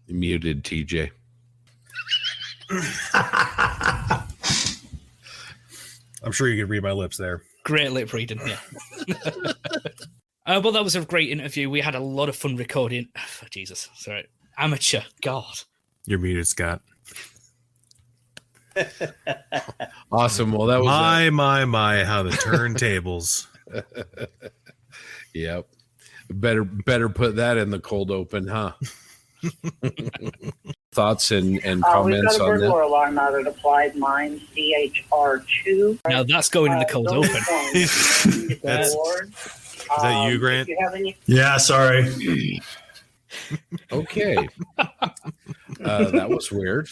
Muted TJ. I'm sure you could read my lips there. Great lip reading, yeah. But that was a great interview. We had a lot of fun recording. Oh, Jesus, sorry. Amateur, God. You're muted, Scott. Awesome. Well, that was my, how the turntables. Yep. Better put that in the cold open, huh? Thoughts and comments we've got a on burglar that? alarm out at Applied Mines, CHR2. Now that's going in the cold open. Is that you, Grant? Do you have any? Yeah, sorry. Okay. That was weird.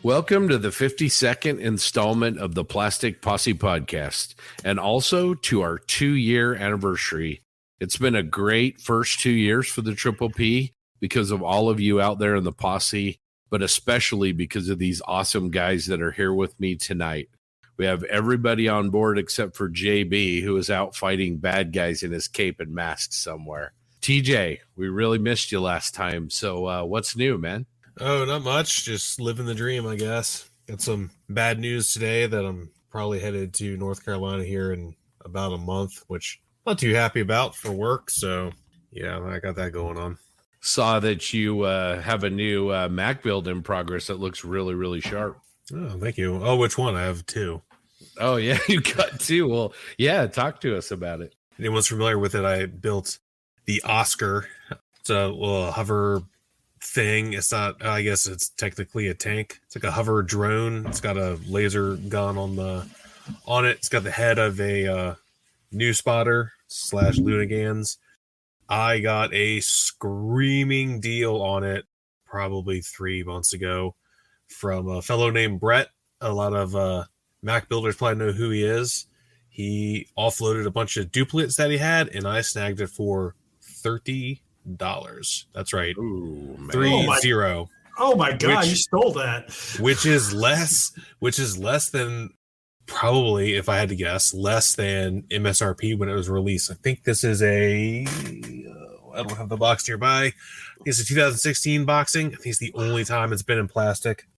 Welcome to the 52nd installment of the Plastic Posse Podcast, and also to our 2-year anniversary. It's been a great first 2 years for the Triple P because of all of you out there in the posse, but especially because of these awesome guys that are here with me tonight. We have everybody on board except for JB, who is out fighting bad guys in his cape and mask somewhere. TJ, we really missed you last time, so what's new, man? Oh, not much. Just living the dream, I guess. Got some bad news today that I'm probably headed to North Carolina here in about a month, which I'm not too happy about for work. So, yeah, I got that going on. Saw that you have a new Mac build in progress that looks really, really sharp. Oh, thank you. Oh, which one? I have two. Oh, yeah, you got two. Well, yeah, talk to us about it. Anyone's familiar with it, I built the Oscar. It's a little hover thing. It's not, I guess it's technically a tank. It's like a hover drone. It's got a laser gun on it. It's got the head of a new spotter / Lunagans. I got a screaming deal on it probably 3 months ago from a fellow named Brett. A lot of Mac builders probably know who he is. He offloaded a bunch of duplicates that he had, and I snagged it for $30. That's right. Ooh, man. 30. Oh my God, you stole that. Which is less than, probably, if I had to guess, less than MSRP when it was released. I think this is I don't have the box nearby. It's a 2016 boxing. I think it's the only time it's been in plastic.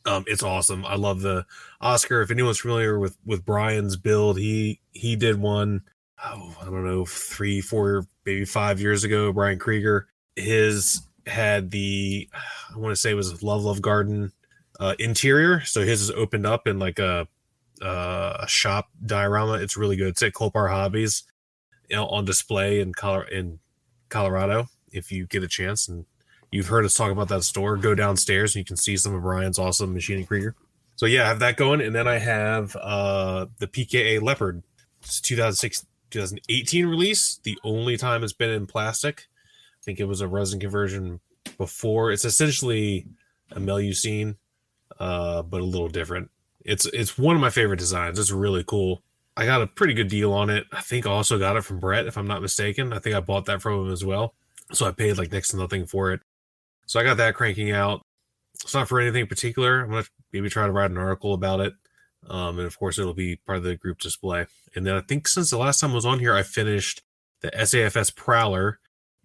It's awesome. I love the Oscar. If anyone's familiar with Brian's build, he did one, I don't know, 3, 4, maybe 5 years ago. Brian Krieger, his had the, I want to say it was Love Garden interior. So his is opened up in like a shop diorama. It's really good. It's at Colpar Hobbies, on display in Colorado. If you get a chance and you've heard us talk about that store, go downstairs and you can see some of Brian's awesome machining Krieger. So yeah, I have that going. And then I have the PKA Leopard. It's 2018 release. The only time it's been in plastic. I think it was a resin conversion before. It's essentially a Melusine, but a little different. It's one of my favorite designs. It's really cool. I got a pretty good deal on it. I think I also got it from Brett, if I'm not mistaken. I think I bought that from him as well. So I paid like next to nothing for it. So I got that cranking out. It's not for anything particular. I'm going to maybe try to write an article about it. And of course, it'll be part of the group display. And then I think since the last time I was on here, I finished the SAFS Prowler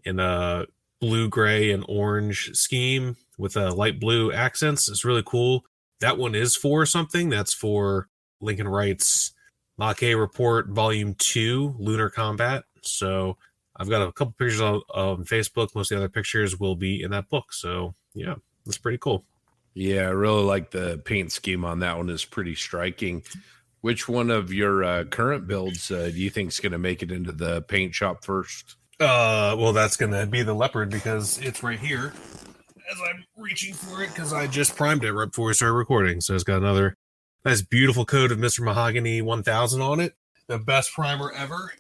in a blue, gray, and orange scheme with light blue accents. It's really cool. That one is for something. That's for Lincoln Wright's Mach A Report Volume 2, Lunar Combat. So I've got a couple pictures on Facebook. Most of the other pictures will be in that book. So yeah, that's pretty cool. Yeah, I really like the paint scheme on that one. Is pretty striking. Which one of your current builds do you think is going to make it into the paint shop first? Well, that's going to be the leopard because it's right here as I'm reaching for it because I just primed it right before we started recording. So it's got another nice, beautiful coat of Mr. Mahogany 1000 on it. The best primer ever.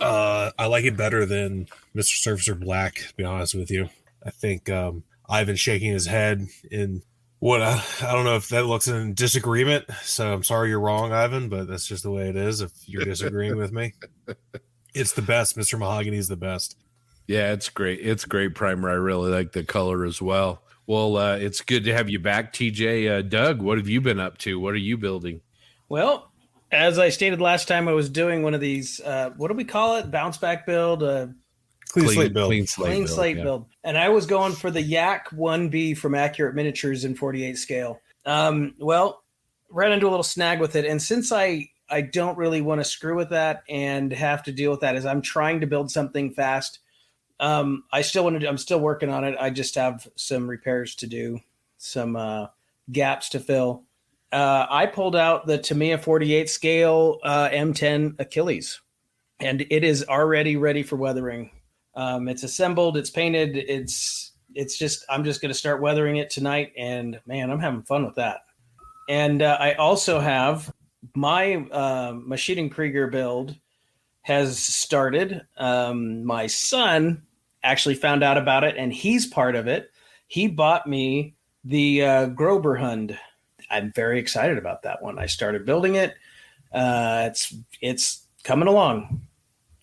I like it better than Mr. Surfacer Black, to be honest with you. I think Ivan's shaking his head in what I don't know if that looks in disagreement. So I'm sorry you're wrong, Ivan, but that's just the way it is if you're disagreeing with me. It's the best. Mr. Mahogany is the best. Yeah, it's great. It's great primer. I really like the color as well. Well, it's good to have you back, TJ. Doug, what have you been up to? What are you building? Well, as I stated last time, I was doing one of these, what do we call it? Bounce back build? Clean slate build. Clean slate build. And I was going for the Yak 1B from Accurate Miniatures in 48 scale. Well, ran into a little snag with it. And since I don't really want to screw with that and have to deal with that as I'm trying to build something fast, I'm still working on it. I just have some repairs to do, some gaps to fill. I pulled out the Tamiya 48 scale M10 Achilles, and it is already ready for weathering. It's assembled, it's painted, it's just, I'm just going to start weathering it tonight, and man, I'm having fun with that. And I also have my Maschinen Krieger build has started. My son actually found out about it, and he's part of it. He bought me the Groberhund. I'm very excited about that one. I started building it. It's coming along.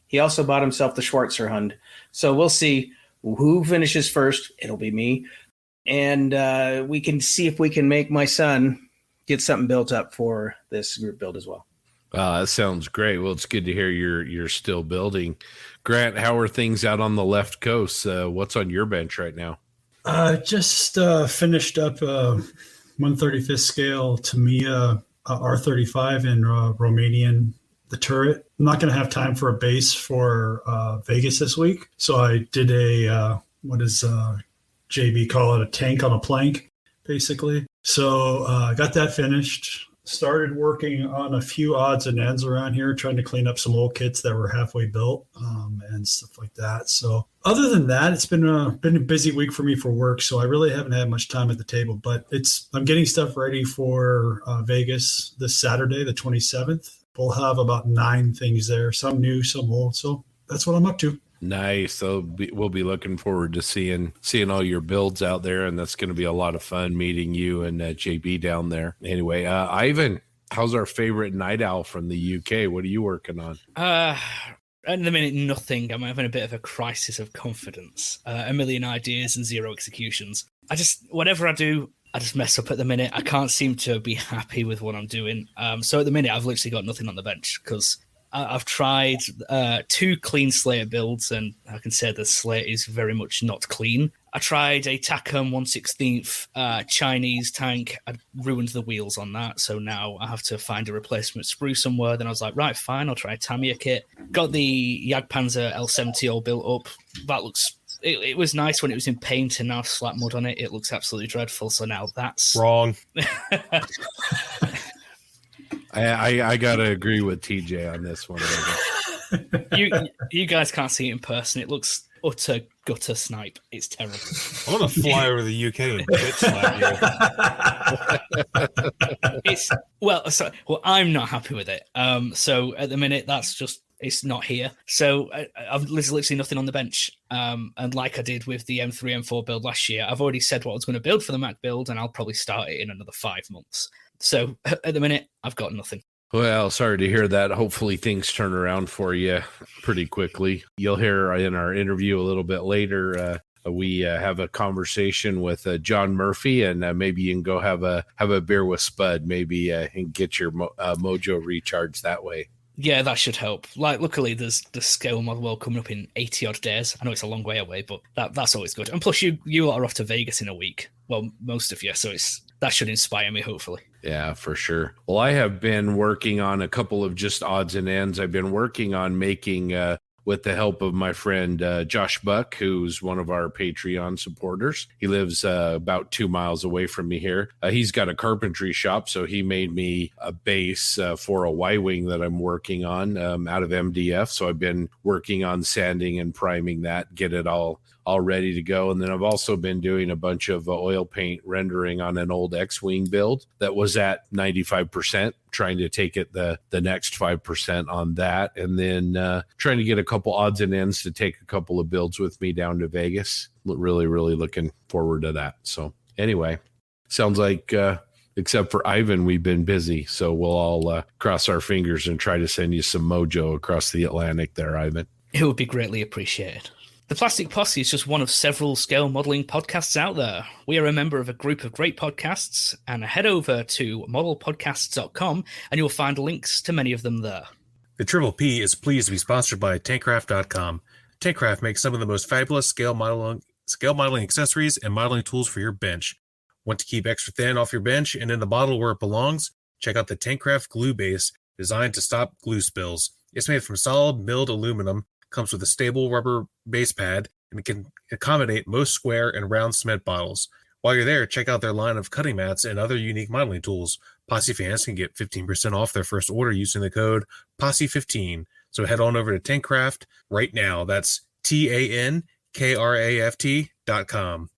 He also bought himself the Schwarzerhund. So we'll see who finishes first. It'll be me. And we can see if we can make my son get something built up for this group build as well. That sounds great. Well, it's good to hear you're still building. Grant, how are things out on the left coast? What's on your bench right now? Just finished up 135th scale Tamiya R35 in Romanian, the turret. I'm not going to have time for a base for Vegas this week. So I did what does JB call it? A tank on a plank, basically. So I got that finished. Started working on a few odds and ends around here, trying to clean up some old kits that were halfway built and stuff like that. So other than that, it's been a busy week for me for work. So I really haven't had much time at the table, but I'm getting stuff ready for Vegas this Saturday, the 27th. We'll have about 9 things there, some new, some old. So that's what I'm up to. Nice. So we'll be looking forward to seeing all your builds out there, and that's going to be a lot of fun meeting you and JB down there. Anyway, Ivan, how's our favorite night owl from the UK? What are you working on? At the minute, nothing. I'm having a bit of a crisis of confidence. A million ideas and zero executions. Whatever I do, I just mess up at the minute. I can't seem to be happy with what I'm doing. So at the minute, I've literally got nothing on the bench because I've tried 2 clean slate builds, and I can say the slate is very much not clean. I tried a Takom 1/16 Chinese tank. I ruined the wheels on that, so now I have to find a replacement sprue somewhere. Then I was like, right, fine, I'll try a Tamiya kit. Got the Jagdpanzer L70 all built up. That looks... It was nice when it was in paint, and now slap mud on it. It looks absolutely dreadful, so now that's... Wrong. I gotta agree with TJ on this one. you guys can't see it in person. It looks utter gutter snipe. It's terrible. I want to fly over the UK and bitch slap you. I'm not happy with it. So at the minute, it's not here. So there's literally nothing on the bench. And like I did with the M3, M4 build last year, I've already said what I was going to build for the Mac build, and I'll probably start it in another 5 months. So at the minute, I've got nothing. Well, sorry to hear that. Hopefully things turn around for you pretty quickly. You'll hear in our interview a little bit later, we have a conversation with John Murphy, and maybe you can go have a beer with Spud, maybe and get your mojo recharged that way. Yeah, that should help. Luckily, there's the scale model world coming up in 80 odd days. I know it's a long way away, but that's always good. And plus, you lot are off to Vegas in a week. Well, most of you, so that should inspire me, hopefully. Yeah, for sure. Well, I have been working on a couple of just odds and ends. I've been working on making with the help of my friend Josh Buck, who's one of our Patreon supporters. He lives about 2 miles away from me here. He's got a carpentry shop, so he made me a base for a Y-wing that I'm working on out of MDF. So I've been working on sanding and priming that, get it all ready to go. And then I've also been doing a bunch of oil paint rendering on an old X-Wing build that was at 95%, trying to take it the next 5% on that. And then trying to get a couple odds and ends to take a couple of builds with me down to Vegas. Really, really looking forward to that. So anyway, sounds like except for Ivan, we've been busy. So we'll all cross our fingers and try to send you some mojo across the Atlantic there, Ivan. It would be greatly appreciated. The Plastic Posse is just one of several scale modeling podcasts out there. We are a member of a group of great podcasts, and head over to modelpodcasts.com and you'll find links to many of them there. The Triple P is pleased to be sponsored by Tankcraft.com. Tankcraft makes some of the most fabulous scale modeling accessories and modeling tools for your bench. Want to keep extra thin off your bench and in the bottle where it belongs? Check out the Tankcraft Glue Base, designed to stop glue spills. It's made from solid milled aluminum, comes with a stable rubber base pad, and it can accommodate most square and round cement bottles. While you're there, check out their line of cutting mats and other unique modeling tools. Posse fans can get 15% off their first order using the code POSSE15. So head on over to Tankcraft right now. That's TANKRAFT.com.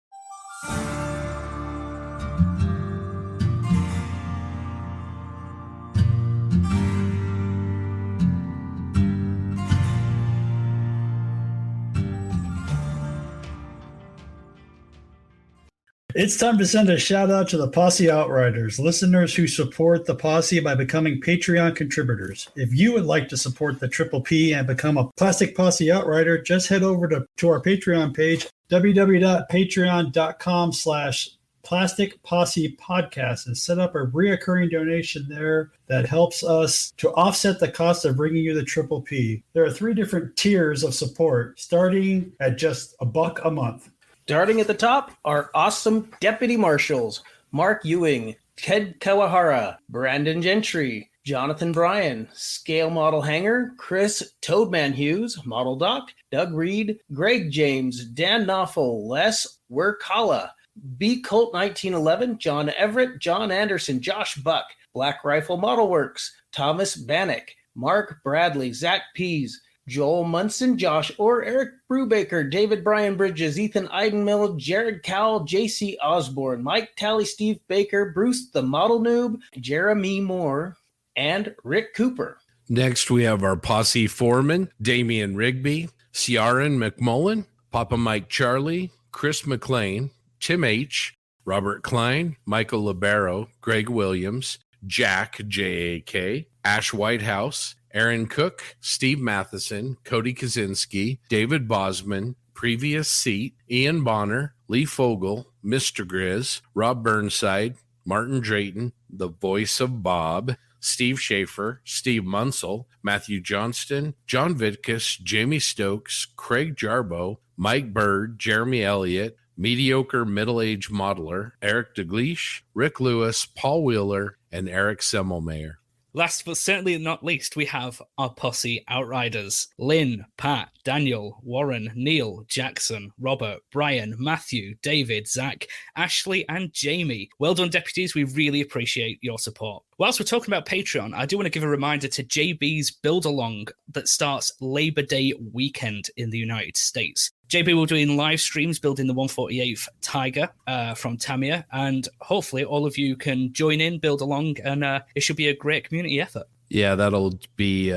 It's time to send a shout out to the Posse Outriders, listeners who support the Posse by becoming Patreon contributors. If you would like to support the Triple P and become a Plastic Posse Outrider, just head over to our Patreon page, www.patreon.com/Plastic Posse Podcast, and set up a reoccurring donation there that helps us to offset the cost of bringing you the Triple P. There are 3 different tiers of support, starting at just $1 a month. Starting at the top are awesome Deputy Marshals, Mark Ewing, Ted Kawahara, Brandon Gentry, Jonathan Bryan, Scale Model Hanger, Chris Toadman Hughes, Model Doc, Doug Reed, Greg James, Dan Knopfel, Les Werkala, B Colt 1911, John Everett, John Anderson, Josh Buck, Black Rifle Model Works, Thomas Bannock, Mark Bradley, Zach Pease, Joel Munson, Josh Orr, Eric Brubaker, David Bryan Bridges, Ethan Eidenmill, Jared Cowell, JC Osborne, Mike Talley, Steve Baker, Bruce the Model Noob, Jeremy Moore, and Rick Cooper. Next, we have our posse foreman, Damian Rigby, Ciaran McMullen, Papa Mike Charlie, Chris McLean, Tim H., Robert Klein, Michael Libero, Greg Williams, Jack, J.A.K., Ash Whitehouse, Aaron Cook, Steve Matheson, Cody Kaczynski, David Bosman, Previous Seat, Ian Bonner, Lee Fogel, Mr. Grizz, Rob Burnside, Martin Drayton, The Voice of Bob, Steve Schaefer, Steve Munsell, Matthew Johnston, John Vitkus, Jamie Stokes, Craig Jarbo, Mike Bird, Jeremy Elliott, Mediocre Middle-Aged Modeler, Eric DeGleish, Rick Lewis, Paul Wheeler, and Eric Semmelmayer. Last but certainly not least, we have our Posse Outriders. Lynn, Pat, Daniel, Warren, Neil, Jackson, Robert, Brian, Matthew, David, Zach, Ashley, and Jamie. Well done, deputies. We really appreciate your support. Whilst we're talking about Patreon, I do want to give a reminder to JB's Build Along that starts Labor Day weekend in the United States. JB will be doing live streams building the 148th Tiger from Tamiya, and hopefully all of you can join in, build along, and it should be a great community effort. Yeah, that'll be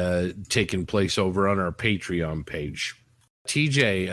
taking place over on our Patreon page. TJ,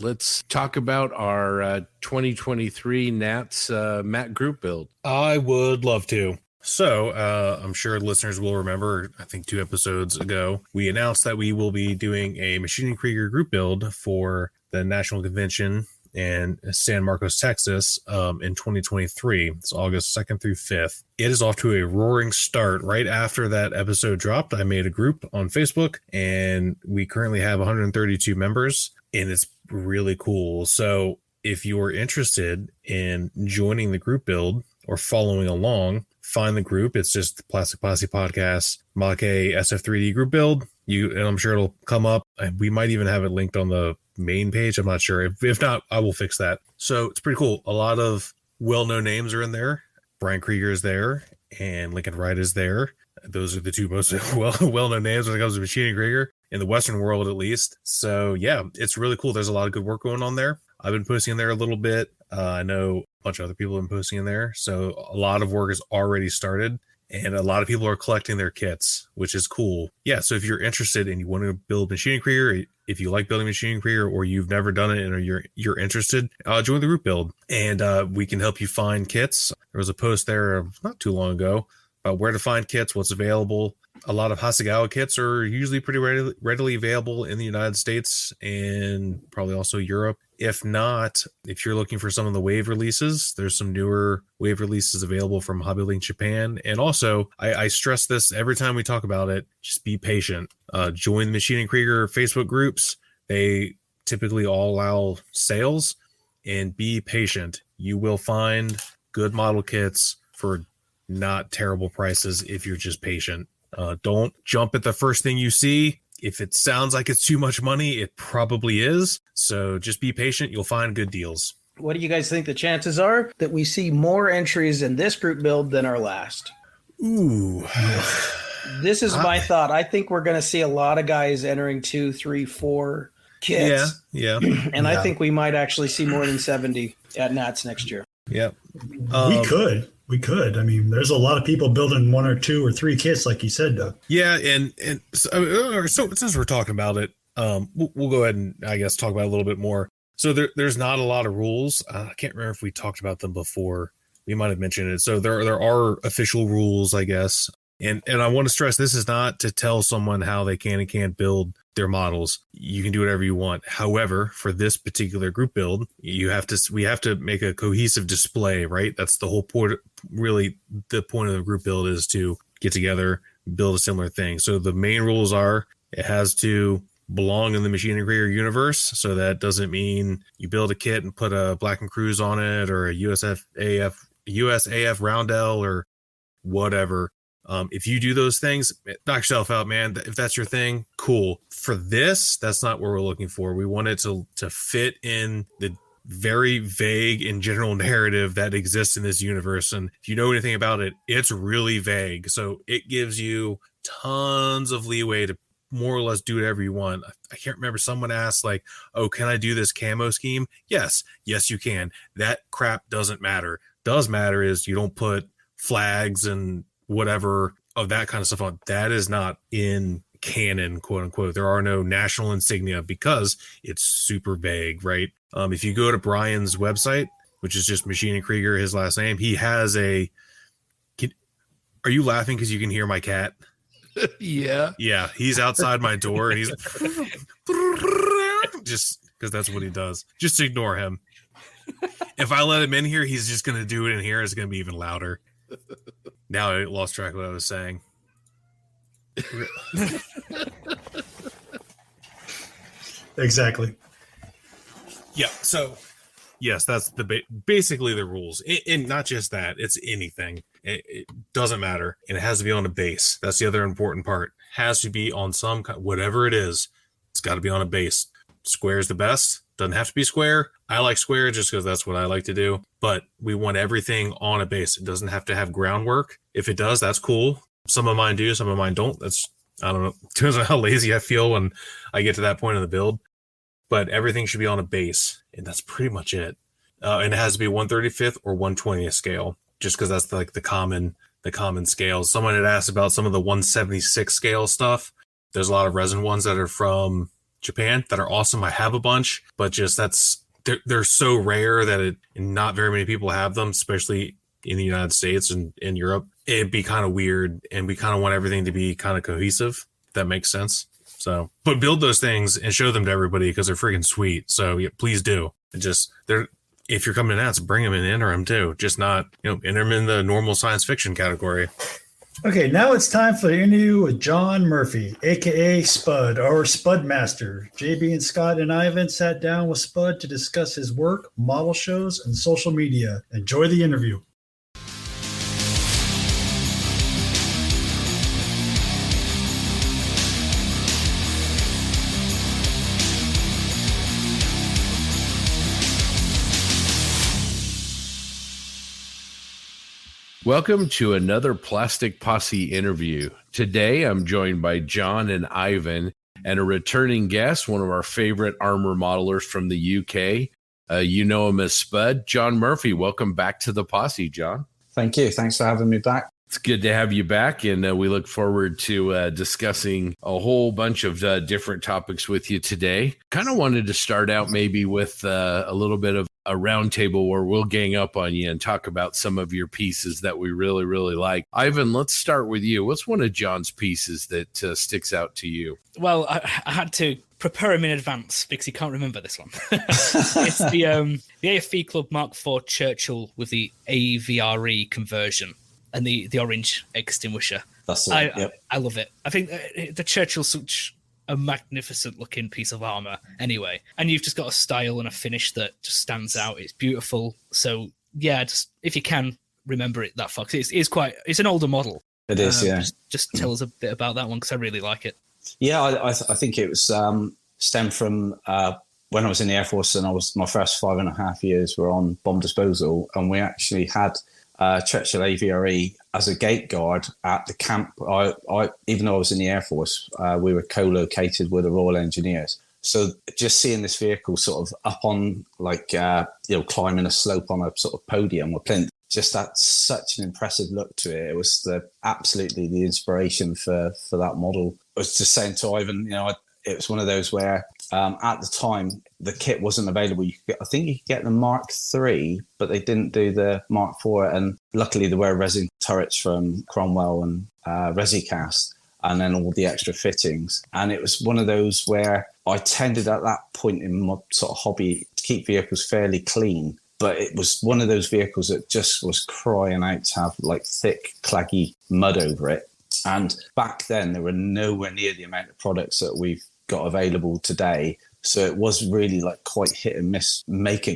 let's talk about our 2023 Nats Matt Group build. I would love to. So, I'm sure listeners will remember, I think 2 episodes ago, we announced that we will be doing a Machining Krieger group build for the National Convention in San Marcos, Texas, in 2023. It's August 2nd through 5th. It is off to a roaring start. Right after that episode dropped, I made a group on Facebook, and we currently have 132 members, and it's really cool. So if you're interested in joining the group build or following along, find the group. It's just the Plastic Posse Podcast Mach-A SF3D group build, and I'm sure it'll come up. And we might even have it linked on the main page. I'm not sure. If not, I will fix that. So it's pretty cool. A lot of well-known names are in there. Brian Krieger is there, and Lincoln Wright is there. Those are the two most well-known names when it comes to Machining Krieger, in the Western world at least. So yeah, it's really cool. There's a lot of good work going on there. I've been posting in there a little bit. I know a bunch of other people have been posting in there. So a lot of work has already started, and a lot of people are collecting their kits, which is cool. Yeah, so if you're interested and you want to build Machining Krieger, if you like building Machining Krieger, or you've never done it and you're interested, join the group build, and we can help you find kits. There was a post there not too long ago about where to find kits, what's available. A lot of Hasegawa kits are usually pretty readily available in the United States and probably also Europe. If not, if you're looking for some of the Wave releases, there's some newer Wave releases available from Hobby Link Japan. And also, I stress this every time we talk about it, just be patient. Join the Machining Krieger Facebook groups. They typically all allow sales, and be patient. You will find good model kits for not terrible prices if you're just patient. Don't jump at the first thing you see. If it sounds like it's too much money, it probably is. So just be patient. You'll find good deals. What do you guys think the chances are that we see more entries in this group build than our last? Ooh. This is my thought. I think we're going to see a lot of guys entering 2, 3, 4 kits. Yeah. And I think we might actually see more than 70 at Nats next year. Yep. We could. I mean, there's a lot of people building 1 or 2 or 3 kits, like you said, Doug. Yeah, and so since we're talking about it, we'll go ahead and I guess talk about it a little bit more. So there's not a lot of rules. I can't remember if we talked about them before. We might have mentioned it. So there are official rules, I guess. And I want to stress, this is not to tell someone how they can and can't build their models. You can do whatever you want. However, for this particular group build, we have to make a cohesive display, right? That's the whole point. Really, the point of the group build is to get together, build a similar thing. So the main rules are it has to belong in the Machining Krieger universe. So that doesn't mean you build a kit and put a Black and Cruise on it, or a USAF Roundel or whatever. If you do those things, knock yourself out, man. If that's your thing, cool. For this, that's not what we're looking for. We want it to fit in the very vague and general narrative that exists in this universe. And if you know anything about it, it's really vague. So it gives you tons of leeway to more or less do whatever you want. I can't remember. Someone asked, like, oh, can I do this camo scheme? Yes, you can. That crap doesn't matter. Does matter is you don't put flags and whatever of that kind of stuff on. That is not in canon, quote unquote. There are no national insignia because it's super vague, right? If you go to Brian's website, which is just Machining Krieger, his last name, he has are you laughing because you can hear my cat? Yeah, he's outside my door and he's just because that's what he does. Just ignore him. If I let him in here, he's just gonna do it in here. It's gonna be even louder. Now I lost track of what I was saying. Exactly. Yeah. So, yes, that's basically the rules. And not just that, it's anything. It doesn't matter. And it has to be on a base. That's the other important part. It has to be on some whatever it is. It's got to be on a base. Square is the best. Doesn't have to be square. I like square just because that's what I like to do. But we want everything on a base. It doesn't have to have groundwork. If it does, that's cool. Some of mine do. Some of mine don't. I don't know. Depends on how lazy I feel when I get to that point of the build. But everything should be on a base. And that's pretty much it. And it has to be 1/35th or 1/20th scale. Just because that's like the common scales. Someone had asked about some of the 176 scale stuff. There's a lot of resin ones that are from Japan that are awesome. I have a bunch, but just they're so rare that not very many people have them, especially in the United States and in Europe. It'd be kind of weird, and we kind of want everything to be kind of cohesive, if that makes sense. So, but build those things and show them to everybody because they're freaking sweet. So yeah, please do. If you're coming to Nats, bring them in interim too. Just not, enter them in the normal science fiction category. Okay, now it's time for the interview with John Murphy, a.k.a. Spud, our Spud Master. JB and Scott and Ivan sat down with Spud to discuss his work, model shows, and social media. Enjoy the interview. Welcome to another Plastic Posse interview. Today, I'm joined by John and Ivan and a returning guest, one of our favorite armor modelers from the UK. You know him as Spud. John Murphy, welcome back to the Posse, John. Thank you. Thanks for having me back. It's good to have you back, and we look forward to discussing a whole bunch of different topics with you today. Kind of wanted to start out maybe with a little bit of a roundtable where we'll gang up on you and talk about some of your pieces that we really, really like. Ivan, let's start with you. What's one of John's pieces that sticks out to you? Well, I had to prepare him in advance because he can't remember this one. It's the AFV Club Mark IV Churchill with the AVRE conversion and the orange extinguisher. That's it. Yep. I love it. I think the Churchill's such a magnificent looking piece of armor anyway. And you've just got a style and a finish that just stands out. It's beautiful. So yeah, just if you can remember it that far, it's an older model. It is, yeah. Just tell us a bit about that one because I really like it. Yeah, I think it was stemmed from when I was in the Air Force, and my first 5.5 years were on bomb disposal, and we actually had Churchill AVRE as a gate guard at the camp. Even though I was in the Air Force, we were co-located with the Royal Engineers. So just seeing this vehicle sort of up on climbing a slope on a sort of podium or plinth, just that such an impressive look to it. It was absolutely the inspiration for that model. I was just saying to Ivan, it was one of those where at the time the kit wasn't available. I think you could get the Mark III, but they didn't do the Mark IV. And luckily there were resin turrets from Cromwell and ResiCast, and then all the extra fittings. And it was one of those where I tended at that point in my sort of hobby to keep vehicles fairly clean. But it was one of those vehicles that just was crying out to have like thick, claggy mud over it. And back then, there were nowhere near the amount of products that we've got available today. So it was really like quite hit and miss,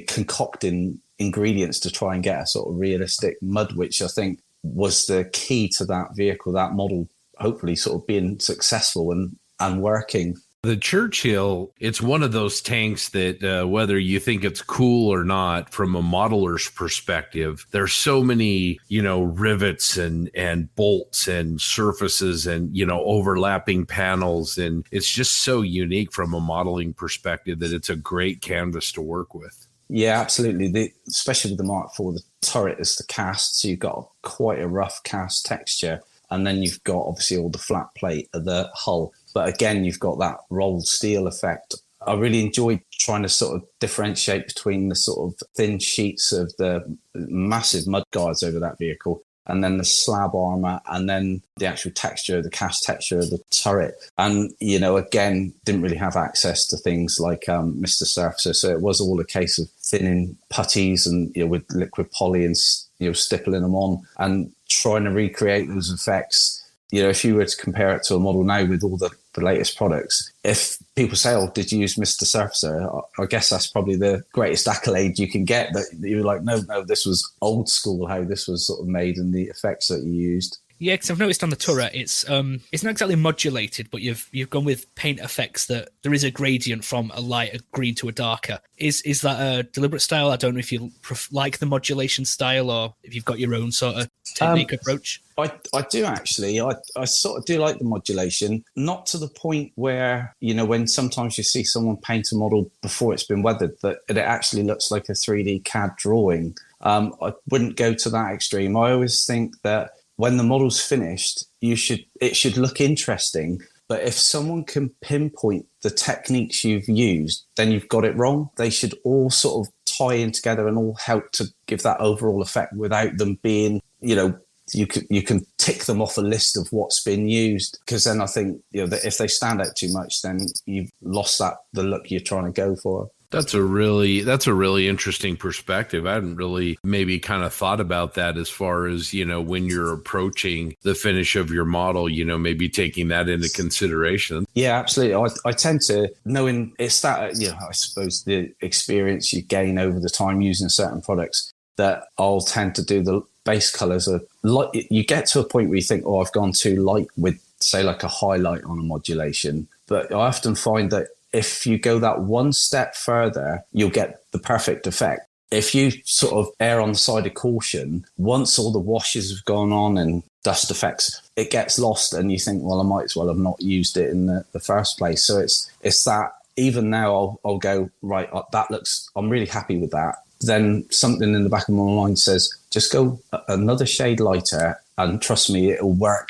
concocting ingredients to try and get a sort of realistic mud, which I think was the key to that vehicle, that model, hopefully sort of being successful and working. The Churchill, it's one of those tanks that whether you think it's cool or not, from a modeler's perspective, there's so many, rivets and bolts and surfaces and, overlapping panels. And it's just so unique from a modeling perspective that it's a great canvas to work with. Yeah, absolutely. Especially with the Mark IV, the turret is the cast. So you've got quite a rough cast texture. And then you've got obviously all the flat plate of the hull. But again, you've got that rolled steel effect. I really enjoyed trying to sort of differentiate between the sort of thin sheets of the massive mud guards over that vehicle, and then the slab armor, and then the actual texture, the cast texture of the turret. And, again, didn't really have access to things like Mr. Surfacer. So it was all a case of thinning putties and, with liquid poly and, stippling them on and trying to recreate those effects. If you were to compare it to a model now with all the latest products, if people say, "Oh, did you use Mr. Surfacer?" I guess that's probably the greatest accolade you can get. That you're like, no, this was old school how this was sort of made and the effects that you used. Yeah, because I've noticed on the turret, it's not exactly modulated, but you've gone with paint effects that there is a gradient from a lighter green to a darker. Is that a deliberate style? I don't know if you like the modulation style or if you've got your own sort of technique approach. I do actually. I sort of do like the modulation, not to the point where, when sometimes you see someone paint a model before it's been weathered, that it actually looks like a 3D CAD drawing. I wouldn't go to that extreme. I always think that when the model's finished, it should look interesting. But if someone can pinpoint the techniques you've used, then you've got it wrong. They should all sort of tie in together and all help to give that overall effect without them being, you can tick them off a list of what's been used. Because then I think, that if they stand out too much, then you've lost the look you're trying to go for. That's a really interesting perspective. I hadn't really maybe kind of thought about that as far as, when you're approaching the finish of your model, maybe taking that into consideration. Yeah, absolutely. I tend to, knowing it's that, I suppose the experience you gain over the time using certain products, that I'll tend to do the base colors. You get to a point where you think, I've gone too light with, say, like a highlight on a modulation. But I often find that if you go that one step further, you'll get the perfect effect. if you sort of err on the side of caution, once all the washes have gone on and dust effects, it gets lost, and you think, well, I might as well have not used it in the first place. So it's that. Even now, I'll go, right, I'm really happy with that. Then something in the back of my mind says, just go another shade lighter, and trust me, it'll work,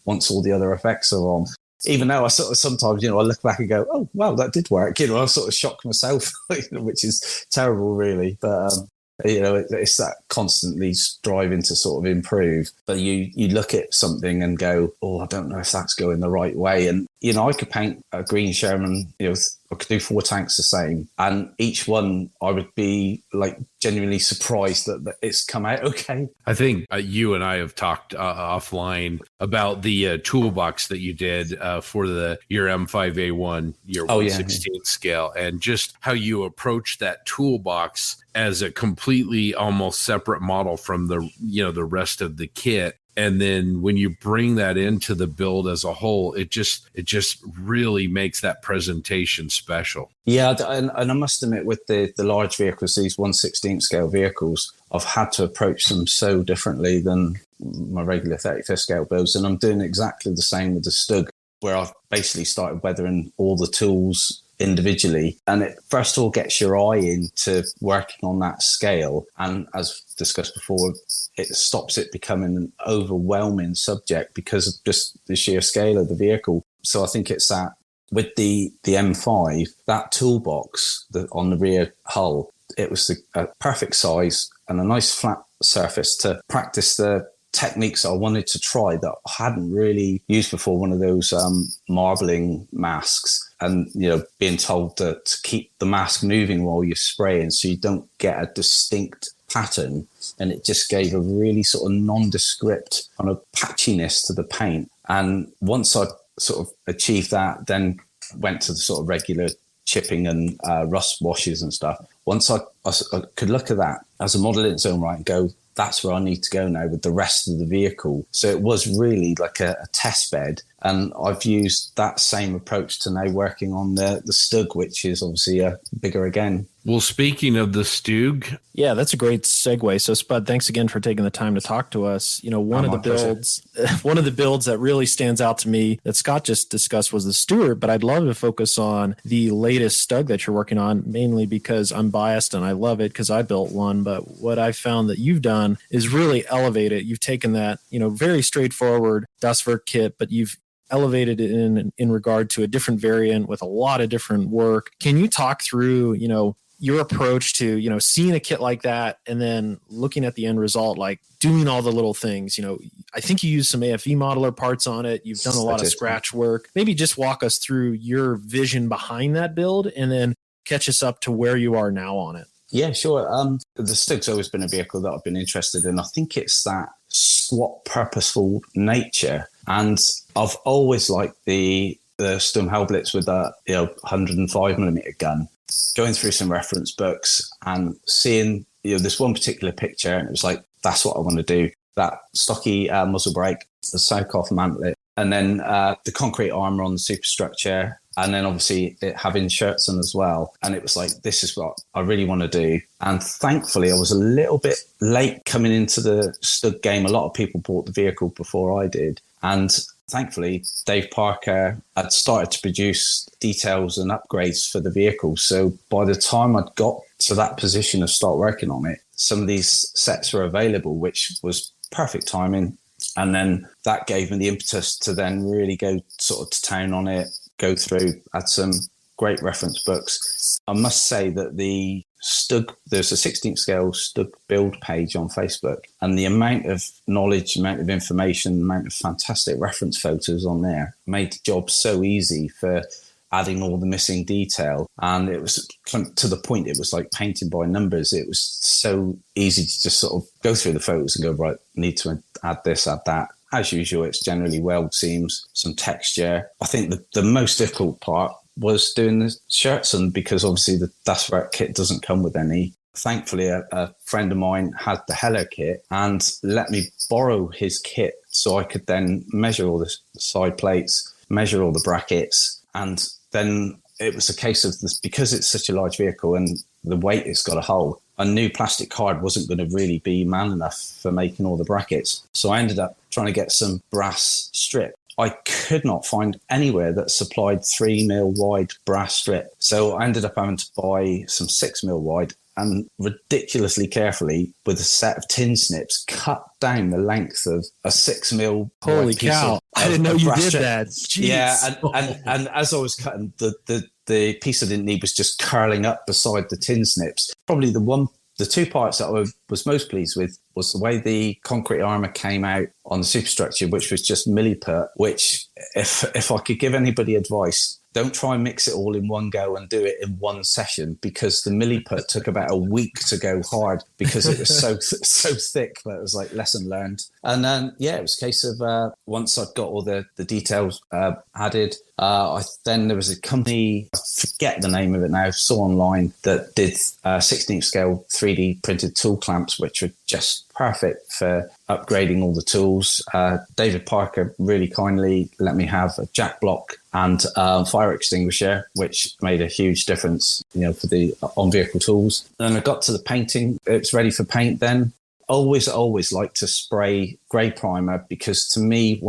once all the other effects are on. Even now, I sort of sometimes, I look back and go, oh, wow, that did work. I sort of shock myself, which is terrible, really. But, it's that constantly striving to sort of improve. But you look at something and go, oh, I don't know if that's going the right way. And, I could paint a green Sherman, I could do 4 tanks the same. And each one, I would be like genuinely surprised that it's come out okay. I think you and I have talked offline about the toolbox that you did for your M5A1, your 1/16 scale, and just how you approach that toolbox as a completely almost separate model from the rest of the kit. And then when you bring that into the build as a whole, it just really makes that presentation special. Yeah, and I must admit, with the large vehicles, these 1/16 scale vehicles, I've had to approach them so differently than my regular 35th scale builds. And I'm doing exactly the same with the Stug, where I've basically started weathering all the tools individually. And it first of all gets your eye into working on that scale. And as discussed before, it stops it becoming an overwhelming subject because of just the sheer scale of the vehicle. So I think it's that with the M5, that toolbox on the rear hull, it was a perfect size and a nice flat surface to practice the techniques I wanted to try that I hadn't really used before. One of those marbling masks, and being told to keep the mask moving while you're spraying so you don't get a distinct pattern, and it just gave a really sort of nondescript kind of patchiness to the paint. And once I sort of achieved that, then went to the sort of regular chipping and rust washes and stuff. Once I could look at that as a model in its own right and go, that's where I need to go now with the rest of the vehicle. So it was really like a test bed. And I've used that same approach to now working on the Stug, which is obviously bigger again. Well, speaking of the Stug. Yeah, that's a great segue. So Spud, thanks again for taking the time to talk to us. One of the builds that really stands out to me that Scott just discussed was the Stewart, but I'd love to focus on the latest Stug that you're working on, mainly because I'm biased and I love it because I built one. But what I found that you've done is really elevate it. You've taken that, very straightforward Dustwerk kit, but you've elevated it in regard to a different variant with a lot of different work. Can you talk through, your approach to, seeing a kit like that and then looking at the end result, like doing all the little things? I think you used some AFE modeler parts on it. You've done a lot of scratch work. Maybe just walk us through your vision behind that build and then catch us up to where you are now on it. Yeah, sure. The Stug's always been a vehicle that I've been interested in. I think it's that squat, purposeful nature. And I've always liked the Sturm Hellblitz with a 105mm gun. Going through some reference books and seeing this one particular picture, and it was like, that's what I want to do. That stocky muzzle brake, the Soukoff mantlet, and then the concrete armor on the superstructure, and then obviously it having Schertzen as well. And it was like, this is what I really want to do. And thankfully, I was a little bit late coming into the Stug game. A lot of people bought the vehicle before I did. And thankfully, Dave Parker had started to produce details and upgrades for the vehicle. So by the time I'd got to that position of start working on it, some of these sets were available, which was perfect timing. And then that gave me the impetus to then really go sort of to town on it, go through, add some great reference books. I must say that the Stug, there's a 16th scale Stug build page on Facebook, and the amount of knowledge, amount of information, amount of fantastic reference photos on there made the job so easy for adding all the missing detail. And it was to the point, it was like painting by numbers. It was so easy to just sort of go through the photos and go, right, need to add this, add that. As usual, it's generally weld seams, some texture. I think the most difficult part was doing the Schertzen, because obviously the Dustwerk kit doesn't come with any. Thankfully, a friend of mine had the Heller kit and let me borrow his kit so I could then measure all the side plates, measure all the brackets. And then it was a case of this, because it's such a large vehicle and the weight it's got to hold, a new plastic card wasn't going to really be man enough for making all the brackets. So I ended up trying to get some brass strip. I could not find anywhere that supplied 3mm wide brass strip. So I ended up having to buy some 6mm wide and ridiculously carefully, with a set of tin snips, cut down the length of a 6mm. Holy cow. I didn't know you did that. Jeez. Yeah. And as I was cutting, the piece I didn't need was just curling up beside the tin snips. Probably the two parts that I was most pleased with was the way the concrete armour came out on the superstructure, which was just milliput, which if I could give anybody advice, don't try and mix it all in one go and do it in one session, because the milliput took about a week to go hard because it was so thick. But it was like lesson learned. And then, it was a case of once I'd got all the details added, then there was a company, I forget the name of it now, saw online, that did 16th scale 3D printed tool clamps, which were just perfect for upgrading all the tools. David Parker really kindly let me have a jack block and fire extinguisher, which made a huge difference, for the on-vehicle tools. Then I got to the painting. It's ready for paint then. Always like to spray grey primer, because to me,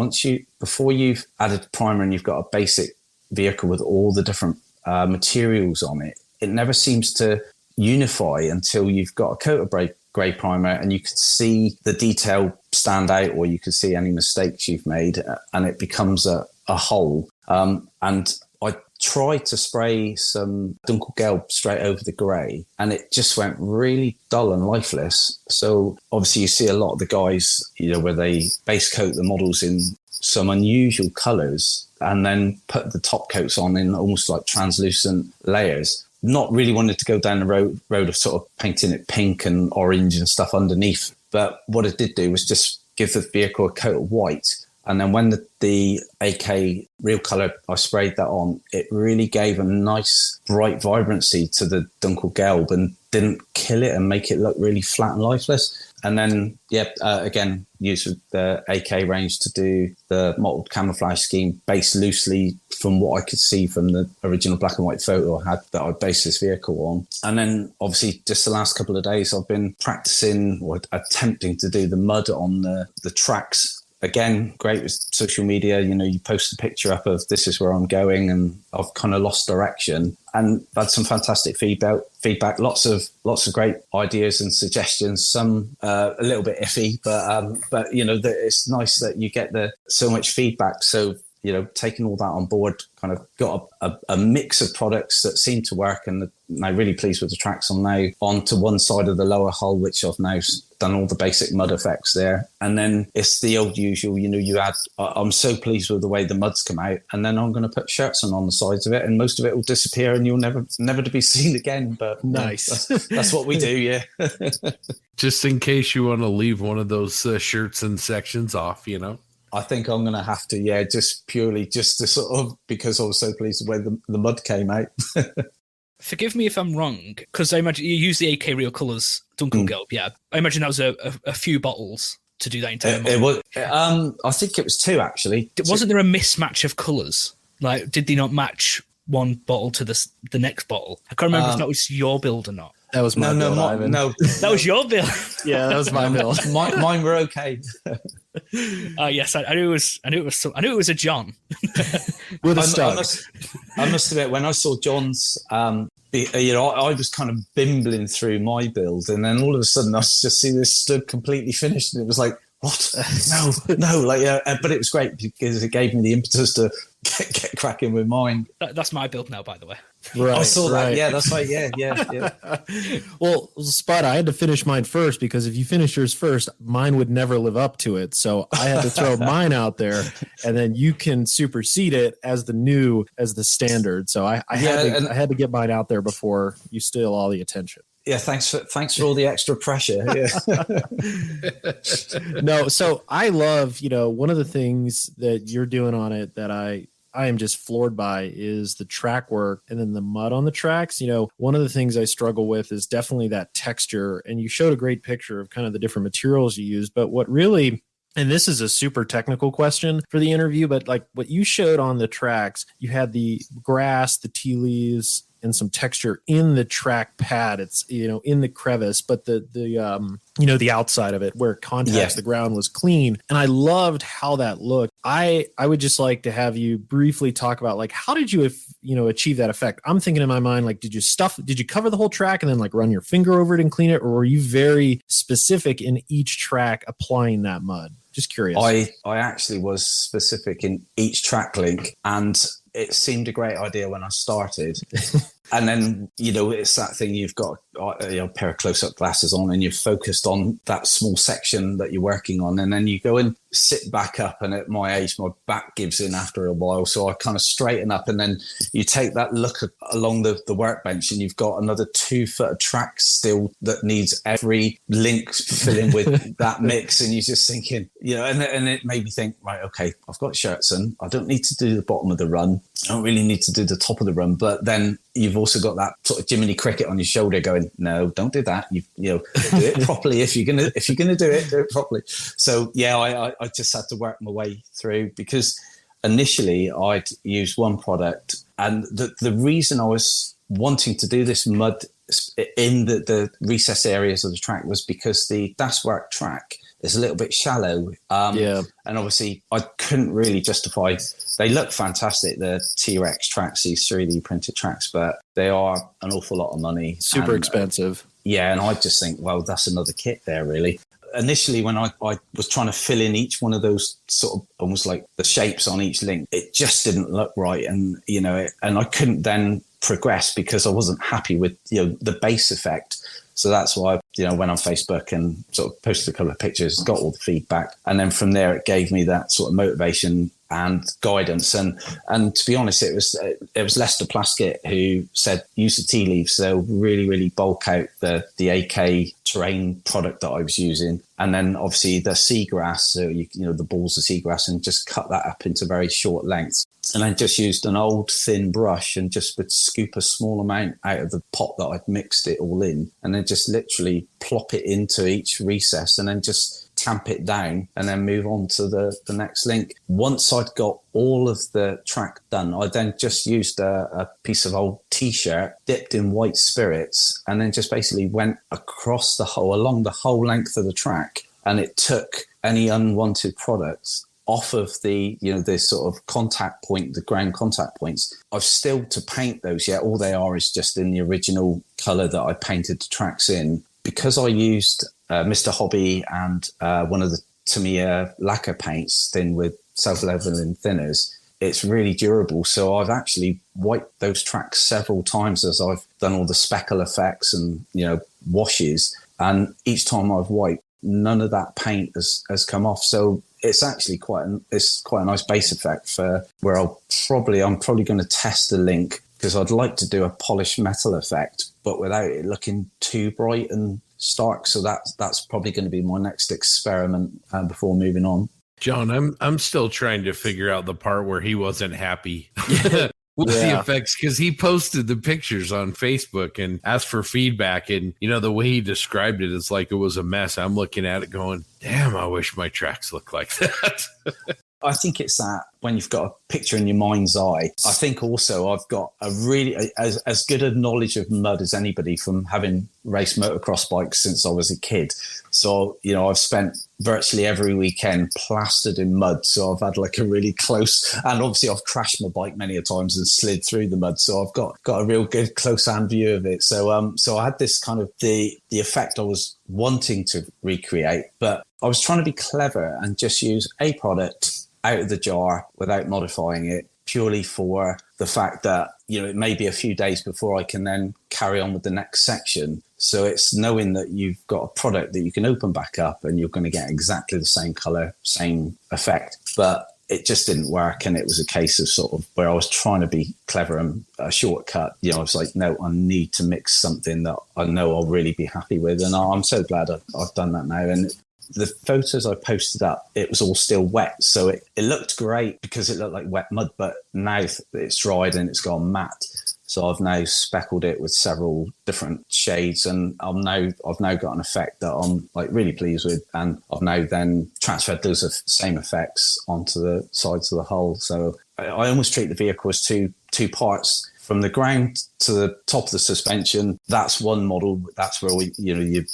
before you've added primer and you've got a basic vehicle with all the different materials on it, it never seems to unify until you've got a coat of grey primer and you can see the detail stand out, or you can see any mistakes you've made, and it becomes a whole. And I tried to spray some Dunkelgelb straight over the grey, and it just went really dull and lifeless. So obviously you see a lot of the guys, where they base coat the models in some unusual colours and then put the top coats on in almost like translucent layers. Not really wanted to go down the road of sort of painting it pink and orange and stuff underneath. But what it did do was just give the vehicle a coat of white. And then when the AK real colour, I sprayed that on, it really gave a nice bright vibrancy to the Dunkelgelb and didn't kill it and make it look really flat and lifeless. And then, again, used the AK range to do the mottled camouflage scheme based loosely from what I could see from the original black and white photo I had that I based this vehicle on. And then, obviously, just the last couple of days, I've been practicing or attempting to do the mud on the tracks. Again, great with social media. You post a picture up of this is where I'm going, and I've kind of lost direction. And had some fantastic feedback. Lots of great ideas and suggestions. Some a little bit iffy, but it's nice that you get so much feedback. So taking all that on board, kind of got a mix of products that seem to work, and I'm really pleased with the tracks. I'm now onto one side of the lower hull, which I've now done all the basic mud effects there. And then it's the old usual, you add, I'm so pleased with the way the mud's come out, and then I'm going to put shirts on the sides of it, and most of it will disappear and you'll never to be seen again. But nice. That's what we do. Yeah. Just in case you want to leave one of those shirts and sections off, I think I'm going to have to, just to sort of, because I was so pleased with the way the mud came out. Forgive me if I'm wrong, because I imagine you use the AK Real Colours Dunkelgelb, yeah. I imagine that was a few bottles to do that entire model. It was, I think it was 2, actually. Wasn't there a mismatch of colours? Like, did they not match one bottle to the next bottle? I can't remember if that was your build or not. That was my build, Ivan. No, that was your build. Yeah, that was my build. Mine were okay. Yes, I knew it was a John with a stud. I must admit, when I saw John's, I was kind of bimbling through my build, and then all of a sudden I just see this stud completely finished, and it was like, what? No, but it was great because it gave me the impetus to get cracking with mine. That's my build now, by the way. Right, I saw that. Yeah, that's right. Yeah. Well, Spud, I had to finish mine first, because if you finish yours first, mine would never live up to it. So I had to throw mine out there, and then you can supersede it as the standard. So I had to get mine out there before you steal all the attention. Yeah, thanks for all the extra pressure. Yeah. No, so I love, one of the things that you're doing on it that I am just floored by is the track work and then the mud on the tracks. One of the things I struggle with is definitely that texture. And you showed a great picture of kind of the different materials you use. But what really, and this is a super technical question for the interview, but like what you showed on the tracks, you had the grass, the tea leaves, and some texture in the track pad. It's, in the crevice, but the outside of it where it contacts the ground was clean. And I loved how that looked. I would just like to have you briefly talk about, like, how did you, achieve that effect? I'm thinking in my mind, like, did you cover the whole track and then like run your finger over it and clean it? Or were you very specific in each track applying that mud? Just curious. I actually was specific in each track link, and it seemed a great idea when I started. And then, it's that thing, you've got a pair of close-up glasses on and you're focused on that small section that you're working on. And then you go and sit back up. And at my age, my back gives in after a while. So I kind of straighten up, and then you take that look along the workbench, and you've got another 2 foot of track still that needs every link filling with that mix. And you're just thinking, and it made me think, right, okay, I've got shirts on. I don't need to do the bottom of the run. I don't really need to do the top of the run. But then you've also got that sort of Jiminy Cricket on your shoulder going, no, don't do that. Do it properly. If you're gonna do it properly. So yeah, I just had to work my way through, because initially I'd used one product, and the reason I was wanting to do this mud in the recess areas of the track was because the Daswork track is a little bit shallow. And obviously I couldn't really justify. They look fantastic, the T-Rex tracks, these 3D printed tracks, but they are an awful lot of money. Super expensive. Yeah, and I just think, well, that's another kit there, really. Initially, when I was trying to fill in each one of those sort of almost like the shapes on each link, it just didn't look right. And, and I couldn't then progress because I wasn't happy with, the base effect. So that's why I went on Facebook and sort of posted a couple of pictures, got all the feedback. And then from there, it gave me that sort of motivation and guidance. And to be honest, it was Lester Plaskett who said, use the tea leaves. They'll really, really bulk out the AK terrain product that I was using. And then obviously the seagrass, so the balls of seagrass, and just cut that up into very short lengths. And I just used an old thin brush and just would scoop a small amount out of the pot that I'd mixed it all in, and then just literally plop it into each recess and then just tamp it down and then move on to the next link. Once I'd got all of the track done, I then just used a piece of old t-shirt dipped in white spirits, and then just basically went across along the whole length of the track, and it took any unwanted products off of the sort of contact point, the ground contact points. I've still to paint those yet. All they are is just in the original color that I painted the tracks in. Because I used Mr. Hobby and one of the Tamiya lacquer paints thin with self-leveling thinners, it's really durable. So I've actually wiped those tracks several times as I've done all the speckle effects and, washes. And each time I've wiped, none of that paint has come off. So it's actually quite a nice base effect for where I'm probably going to test the link, because I'd like to do a polished metal effect, but without it looking too bright and stark. So that's probably going to be my next experiment before moving on. John, I'm still trying to figure out the part where he wasn't happy with the effects, because he posted the pictures on Facebook and asked for feedback. And, the way he described it is like it was a mess. I'm looking at it going, damn, I wish my tracks looked like that. I think it's that when you've got a picture in your mind's eye. I think also I've got a really as good a knowledge of mud as anybody from having raced motocross bikes since I was a kid. So, I've spent virtually every weekend plastered in mud. So I've had like a really close, and obviously I've crashed my bike many a times and slid through the mud. So I've got a real good close hand view of it. So, so I had this kind of the effect I was wanting to recreate, but I was trying to be clever and just use a product out of the jar without modifying it, purely for the fact that, it may be a few days before I can then carry on with the next section. So it's knowing that you've got a product that you can open back up and you're going to get exactly the same color, same effect. But it just didn't work. And it was a case of sort of where I was trying to be clever and a shortcut. I was like, no, I need to mix something that I know I'll really be happy with. And I'm so glad I've done that now. And the photos I posted up, it was all still wet. So it looked great because it looked like wet mud, but now it's dried and it's gone matte. So I've now speckled it with several different shades, and I've now got an effect that I'm like really pleased with. And I've now then transferred those same effects onto the sides of the hull. So I almost treat the vehicle as two parts. from the ground to the top of the suspension, that's one model. That's where the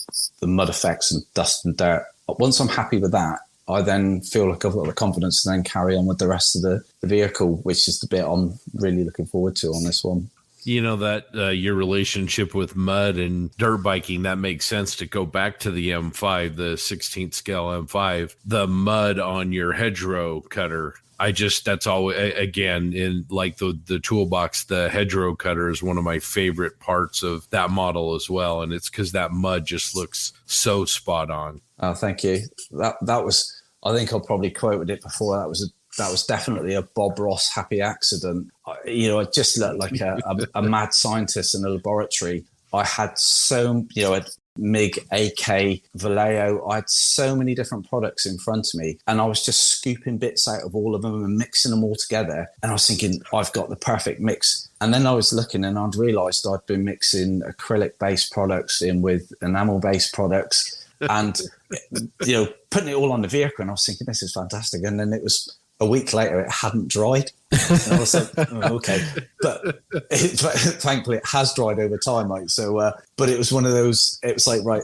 mud effects and dust and dirt. Once I'm happy with that, I then feel like I've got the confidence to then carry on with the rest of the vehicle, which is the bit I'm really looking forward to on this one. You know, that your relationship with mud and dirt biking, that makes sense to go back to the M5, the 16th scale M5, the mud on your hedgerow cutter. That's always, again, in like the toolbox, the hedgerow cutter is one of my favorite parts of that model as well. And it's because that mud just looks so spot on. Oh, thank you. That was, I think I'll probably quoted it before. That was definitely a Bob Ross happy accident. I just looked like a mad scientist in a laboratory. I had at MiG, AK, Vallejo, I had so many different products in front of me, and I was just scooping bits out of all of them and mixing them all together. And I was thinking, I've got the perfect mix. And then I was looking and I'd realized I'd been mixing acrylic-based products in with enamel-based products and, putting it all on the vehicle. And I was thinking, this is fantastic. And then it was a week later, it hadn't dried. And I was like, okay. But thankfully, it has dried over time, mate. So, but it was one of those, it was like, right,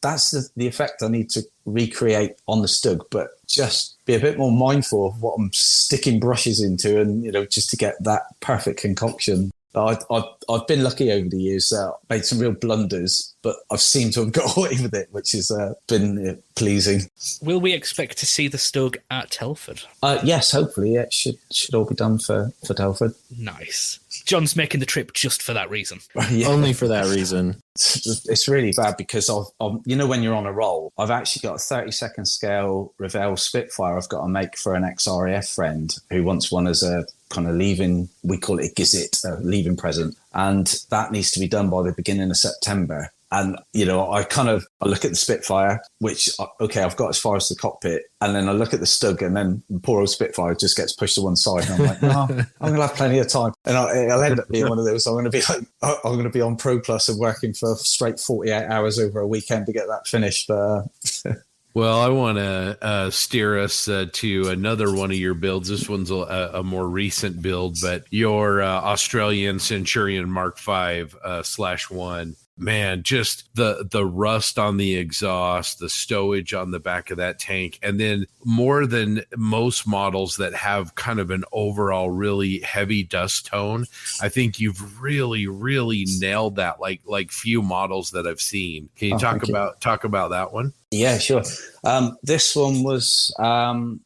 that's the effect I need to recreate on the Stug, but just be a bit more mindful of what I'm sticking brushes into and, just to get that perfect concoction. I've been lucky over the years. Made some real blunders, but I've seemed to have got away with it, which has been pleasing. Will we expect to see the Stug at Telford? Yes, hopefully. It should all be done for Telford. Nice. John's making the trip just for that reason. Yeah. Only for that reason. It's really bad because when you're on a roll, I've actually got a 32nd scale Revell Spitfire I've got to make for an ex-RAF friend who wants one as a kind of leaving, we call it a gizzit, a leaving present. And that needs to be done by the beginning of September. And, I look at the Spitfire, which, I've got as far as the cockpit. And then I look at the Stug and then the poor old Spitfire just gets pushed to one side. And I'm like, no, I'm going to have plenty of time. And I'll end up being one of those. I'm going to be on Pro Plus and working for straight 48 hours over a weekend to get that finished. But, Well, I want to steer us to another one of your builds. This one's a more recent build, but your Australian Centurion Mark V /1. Man, just the rust on the exhaust, the stowage on the back of that tank, and then more than most models that have kind of an overall really heavy dust tone, I think you've really, really nailed that like few models that I've seen. Can you talk about that one? Yeah, sure. This one was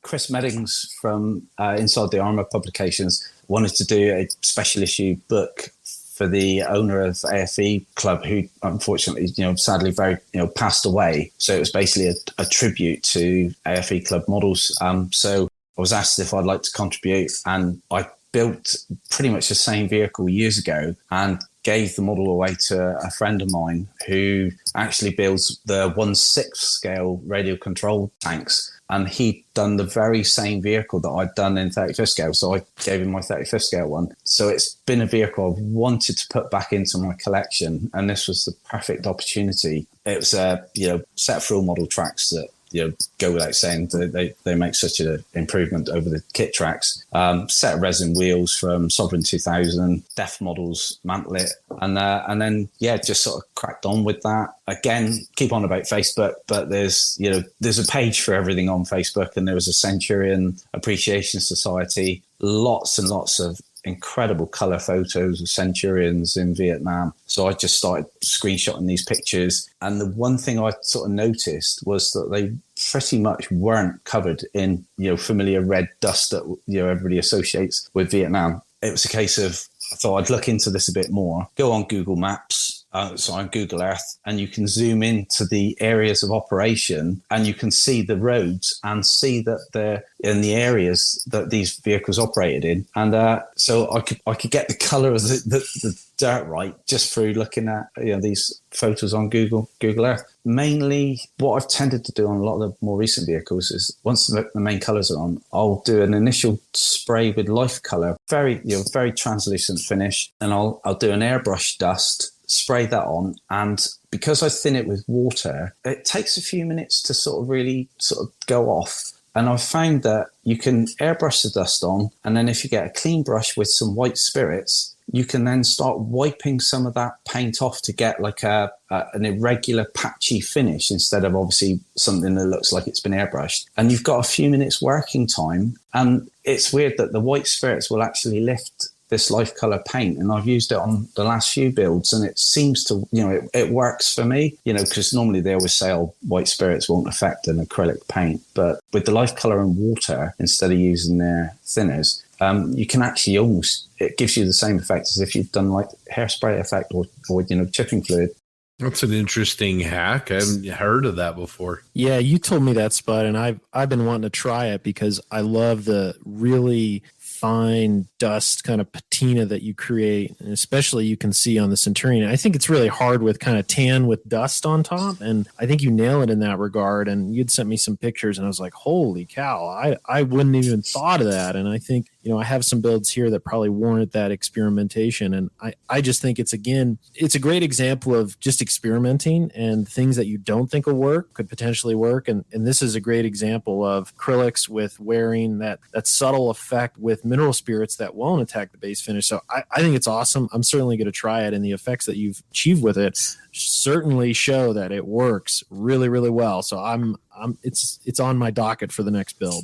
Chris Meddings from Inside the Armour Publications wanted to do a special issue book for the owner of AFE Club, who unfortunately, sadly very, passed away. So it was basically a tribute to AFE Club models. So I was asked if I'd like to contribute, and I built pretty much the same vehicle years ago and gave the model away to a friend of mine who actually builds the 1/6 scale radio control tanks. And he'd done the very same vehicle that I'd done in 35th scale. So I gave him my 35th scale one. So it's been a vehicle I've wanted to put back into my collection. And this was the perfect opportunity. It was a, set of full model tracks that, go without saying, they make such an improvement over the kit tracks. Set of resin wheels from Sovereign 2000, Def Models, Mantlet, and then just sort of cracked on with that. Again, keep on about Facebook, but there's a page for everything on Facebook, and there was a Centurion Appreciation Society, lots and lots of incredible color photos of Centurions in Vietnam. So I just started screenshotting these pictures. And the one thing I sort of noticed was that they pretty much weren't covered in, familiar red dust that, everybody associates with Vietnam. It was a case of, I thought I'd look into this a bit more, go on Google Maps, so on Google Earth, and you can zoom into the areas of operation and you can see the roads and see that they're in the areas that these vehicles operated in. And so I could get the color of the dirt right just through looking at these photos on Google Earth. Mainly what I've tended to do on a lot of the more recent vehicles is once the main colors are on, I'll do an initial spray with life color, very translucent finish, and I'll do an airbrush dust, spray that on, and because I thin it with water, it takes a few minutes to sort of really go off. And I've found that you can airbrush the dust on, and then if you get a clean brush with some white spirits, you can then start wiping some of that paint off to get like an irregular patchy finish instead of obviously something that looks like it's been airbrushed. And you've got a few minutes working time. And it's weird that the white spirits will actually lift this life color paint, and I've used it on the last few builds, and it seems to, it works for me, because normally they always say, oh, white spirits won't affect an acrylic paint, but with the life color and water, instead of using their thinners, you can actually it gives you the same effect as if you've done like hairspray effect or chipping fluid. That's an interesting hack. I haven't heard of that before. Yeah, you told me that, Spud, and I've been wanting to try it because I love the really fine dust kind of patina that you create, and especially you can see on the Centurion. I think it's really hard with kind of tan with dust on top, and I think you nail it in that regard. And you'd sent me some pictures, and I was like, holy cow, I wouldn't even thought of that. And I think, I have some builds here that probably warrant that experimentation. And I just think it's a great example of just experimenting, and things that you don't think will work could potentially work. And this is a great example of acrylics with wearing that subtle effect with mineral spirits that won't attack the base finish. So I think it's awesome. I'm certainly going to try it, and the effects that you've achieved with it certainly show that it works really, really well. So it's on my docket for the next build.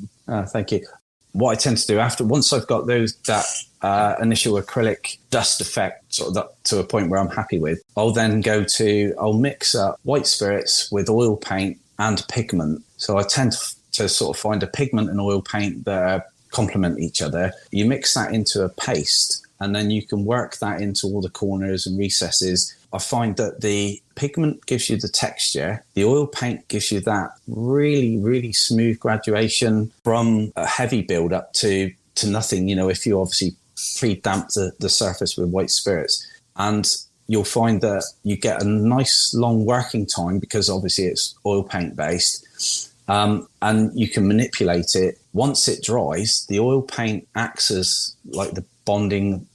Thank you. What I tend to do once I've got that initial acrylic dust effect sort of up to a point where I'm happy with, I'll then I'll mix up white spirits with oil paint and pigment. So I tend to sort of find a pigment and oil paint that complement each other. You mix that into a paste, and then you can work that into all the corners and recesses. I find that the pigment gives you the texture. The oil paint gives you that really, really smooth graduation from a heavy build up to nothing, if you obviously pre-damp the surface with white spirits. And you'll find that you get a nice long working time because obviously it's oil paint based. And you can manipulate it. Once it dries, the oil paint acts as like the binding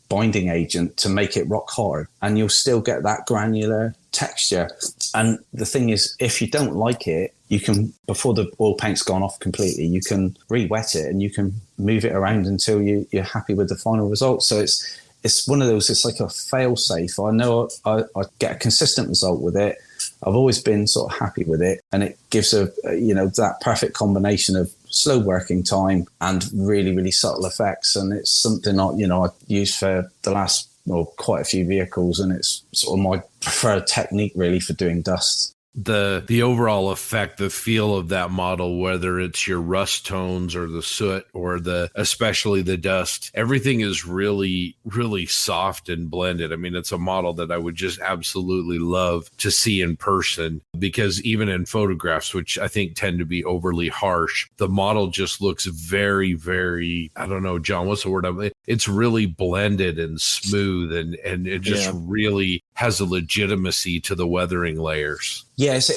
agent to make it rock hard, and you'll still get that granular texture. And the thing is, if you don't like it, you can, before the oil paint's gone off completely, you can re-wet it and you can move it around until you're happy with the final result. So it's one of those, it's like a fail safe. I know I get a consistent result with it. I've always been sort of happy with it, and it gives that perfect combination of slow working time and really, really subtle effects. And it's something I use for the last quite a few vehicles, and it's sort of my preferred technique really for doing dust. The overall effect, the feel of that model, whether it's your rust tones or the soot or especially the dust, everything is really, really soft and blended. I mean, it's a model that I would just absolutely love to see in person, because even in photographs, which I think tend to be overly harsh, the model just looks very, very, I don't know, John, what's the word? It's really blended and smooth, and it just really has a legitimacy to the weathering layers. Yes,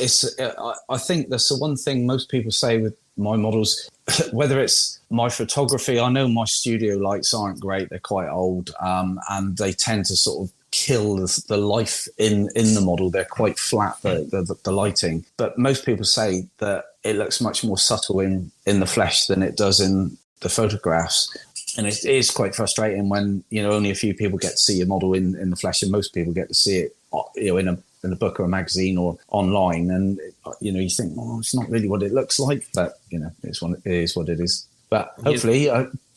I think that's the one thing most people say with my models, whether it's my photography. I know my studio lights aren't great. They're quite old, and they tend to sort of kill the life in the model. They're quite flat, the lighting. But most people say that it looks much more subtle in the flesh than it does in the photographs. And it is quite frustrating when, only a few people get to see your model in the flesh, and most people get to see it, in a book or a magazine or online. And, you think, it's not really what it looks like, but, it is what it is. But hopefully,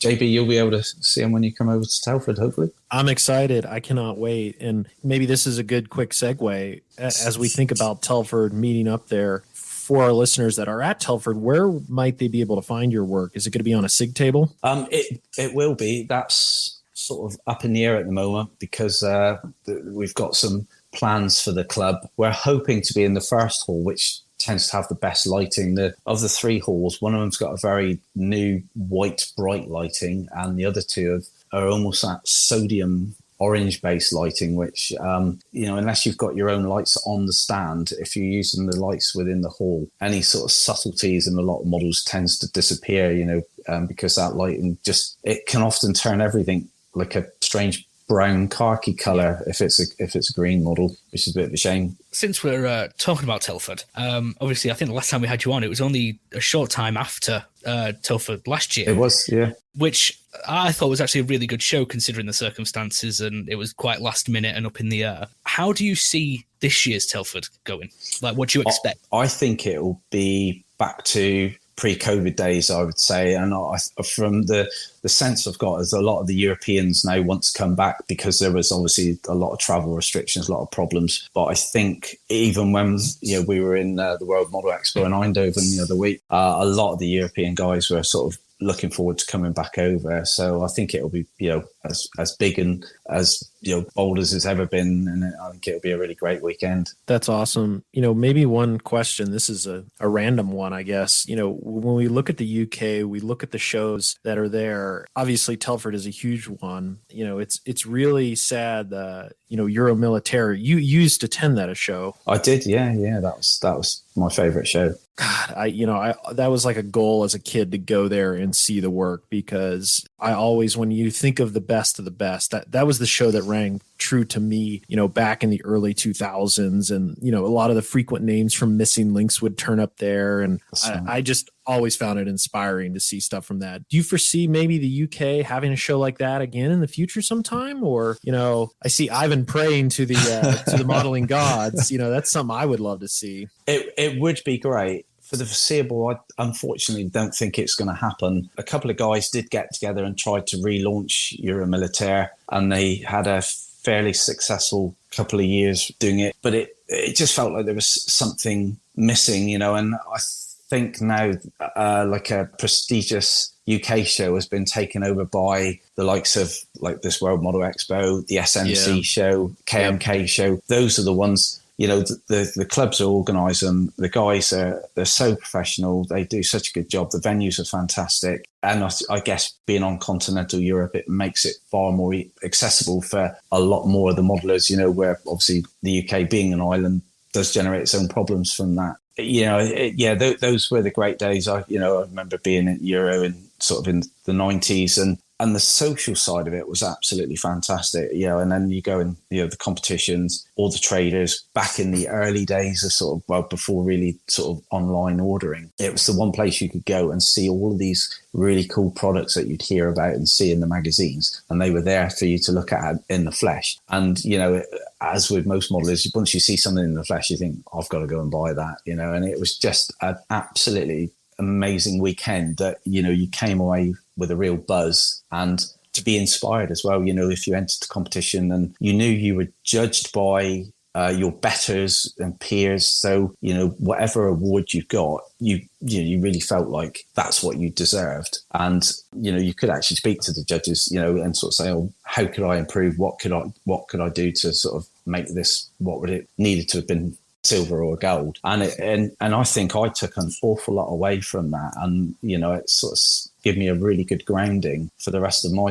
JB, you'll be able to see them when you come over to Telford, hopefully. I'm excited. I cannot wait. And maybe this is a good quick segue as we think about Telford meeting up there. For our listeners that are at Telford, where might they be able to find your work? Is it going to be on a SIG table? It will be. That's sort of up in the air at the moment because we've got some plans for the club. We're hoping to be in the first hall, which tends to have the best lighting. Of the three halls, one of them's got a very new white bright lighting, and the other two are almost that sodium orange based lighting, which unless you've got your own lights on the stand, if you're using the lights within the hall, any sort of subtleties in a lot of models tends to disappear, because that lighting it can often turn everything like a strange brown khaki color if it's a green model, which is a bit of a shame. since we're talking about Telford, obviously, I think the last time we had you on, it was only a short time after Telford last year. It was, yeah. Which I thought was actually a really good show considering the circumstances, and it was quite last minute and up in the air. How do you see this year's Telford going? Like, what do you expect? I think it will be back to pre-COVID days, I would say. And from the sense I've got is a lot of the Europeans now want to come back because there was obviously a lot of travel restrictions, a lot of problems. But I think even when we were in the World Model Expo in Eindhoven the other week, a lot of the European guys were sort of looking forward to coming back over. So I think it'll be, as big and as, bold as it's ever been. And I think it'll be a really great weekend. That's awesome. Maybe one question, this is a random one, I guess. When we look at the UK, we look at the shows that are there. Obviously, Telford is a huge one. It's really sad that, Euro Militaire, you used to attend that show. I did. Yeah. That was my favorite show. God, that was like a goal as a kid to go there and see the work, because I always, when you think of the best of the best, that was the show that rang true to me, back in the early 2000s. And, a lot of the frequent names from Missing Links would turn up there. And I just always found it inspiring to see stuff from that. Do you foresee maybe the UK having a show like that again in the future sometime? Or, I see Ivan praying to the modeling gods. That's something I would love to see. It would be great. For the foreseeable, I unfortunately don't think it's going to happen. A couple of guys did get together and tried to relaunch Euro Militaire, and they had a fairly successful couple of years doing it. But it just felt like there was something missing, and I think now like a prestigious UK show has been taken over by the likes of like this World Model Expo, the SMC show, KMK show. Those are the ones. The clubs are organised them. The guys they're so professional. They do such a good job. The venues are fantastic. And I guess being on continental Europe, it makes it far more accessible for a lot more of the modelers, where obviously the UK being an island does generate its own problems from that. Those were the great days. I remember being at Euro in the 90s, and the social side of it was absolutely fantastic. And then you go in, the competitions, all the traders back in the early days of before really online ordering. It was the one place you could go and see all of these really cool products that you'd hear about and see in the magazines. And they were there for you to look at in the flesh. And, as with most modelers, once you see something in the flesh, you think, I've got to go and buy that, and it was just an absolutely amazing weekend that, you came away with a real buzz and to be inspired as well. If you entered the competition and you knew you were judged by your betters and peers, so whatever award you got, you really felt like that's what you deserved. And you could actually speak to the judges, and say, oh, how could I improve? What could I do to make this what would it needed to have been, silver or gold? And I think I took an awful lot away from that, and it give me a really good grounding for the rest of my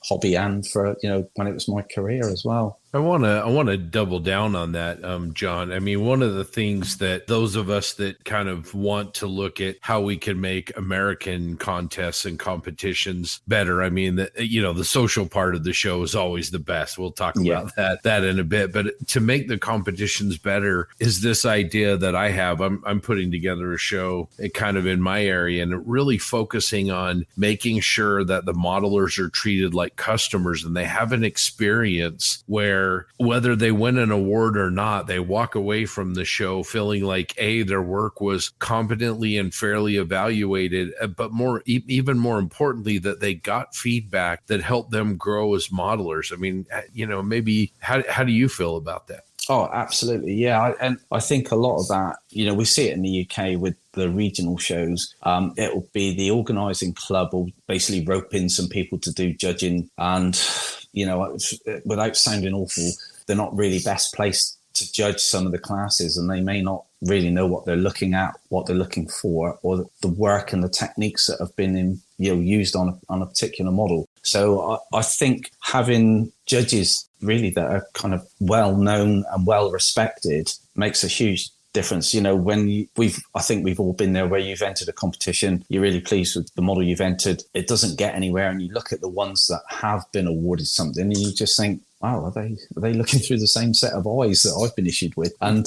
hobby and for when it was my career as well. I want to double down on that, John. I mean, one of the things that those of us that kind of want to look at how we can make American contests and competitions better. I mean, the social part of the show is always the best. We'll talk about that in a bit. But to make the competitions better is this idea that I have. I'm putting together a show kind of in my area and really focusing on making sure that the modelers are treated like customers and they have an experience where whether they win an award or not, they walk away from the show feeling like their work was competently and fairly evaluated, but even more importantly, that they got feedback that helped them grow as modelers. I mean, maybe how do you feel about that? Oh, absolutely. Yeah. And I think a lot of that, we see it in the UK with the regional shows. It will be the organising club will basically rope in some people to do judging. And, without sounding awful, they're not really best placed to judge some of the classes, and they may not really know what they're looking at, what they're looking for, or the work and the techniques that have been used on a particular model. So I think having judges really that are kind of well known and well respected makes a huge difference. I think we've all been there where you've entered a competition, you're really pleased with the model you've entered, it doesn't get anywhere, and you look at the ones that have been awarded something and you just think, wow, are they looking through the same set of eyes that I've been issued with? And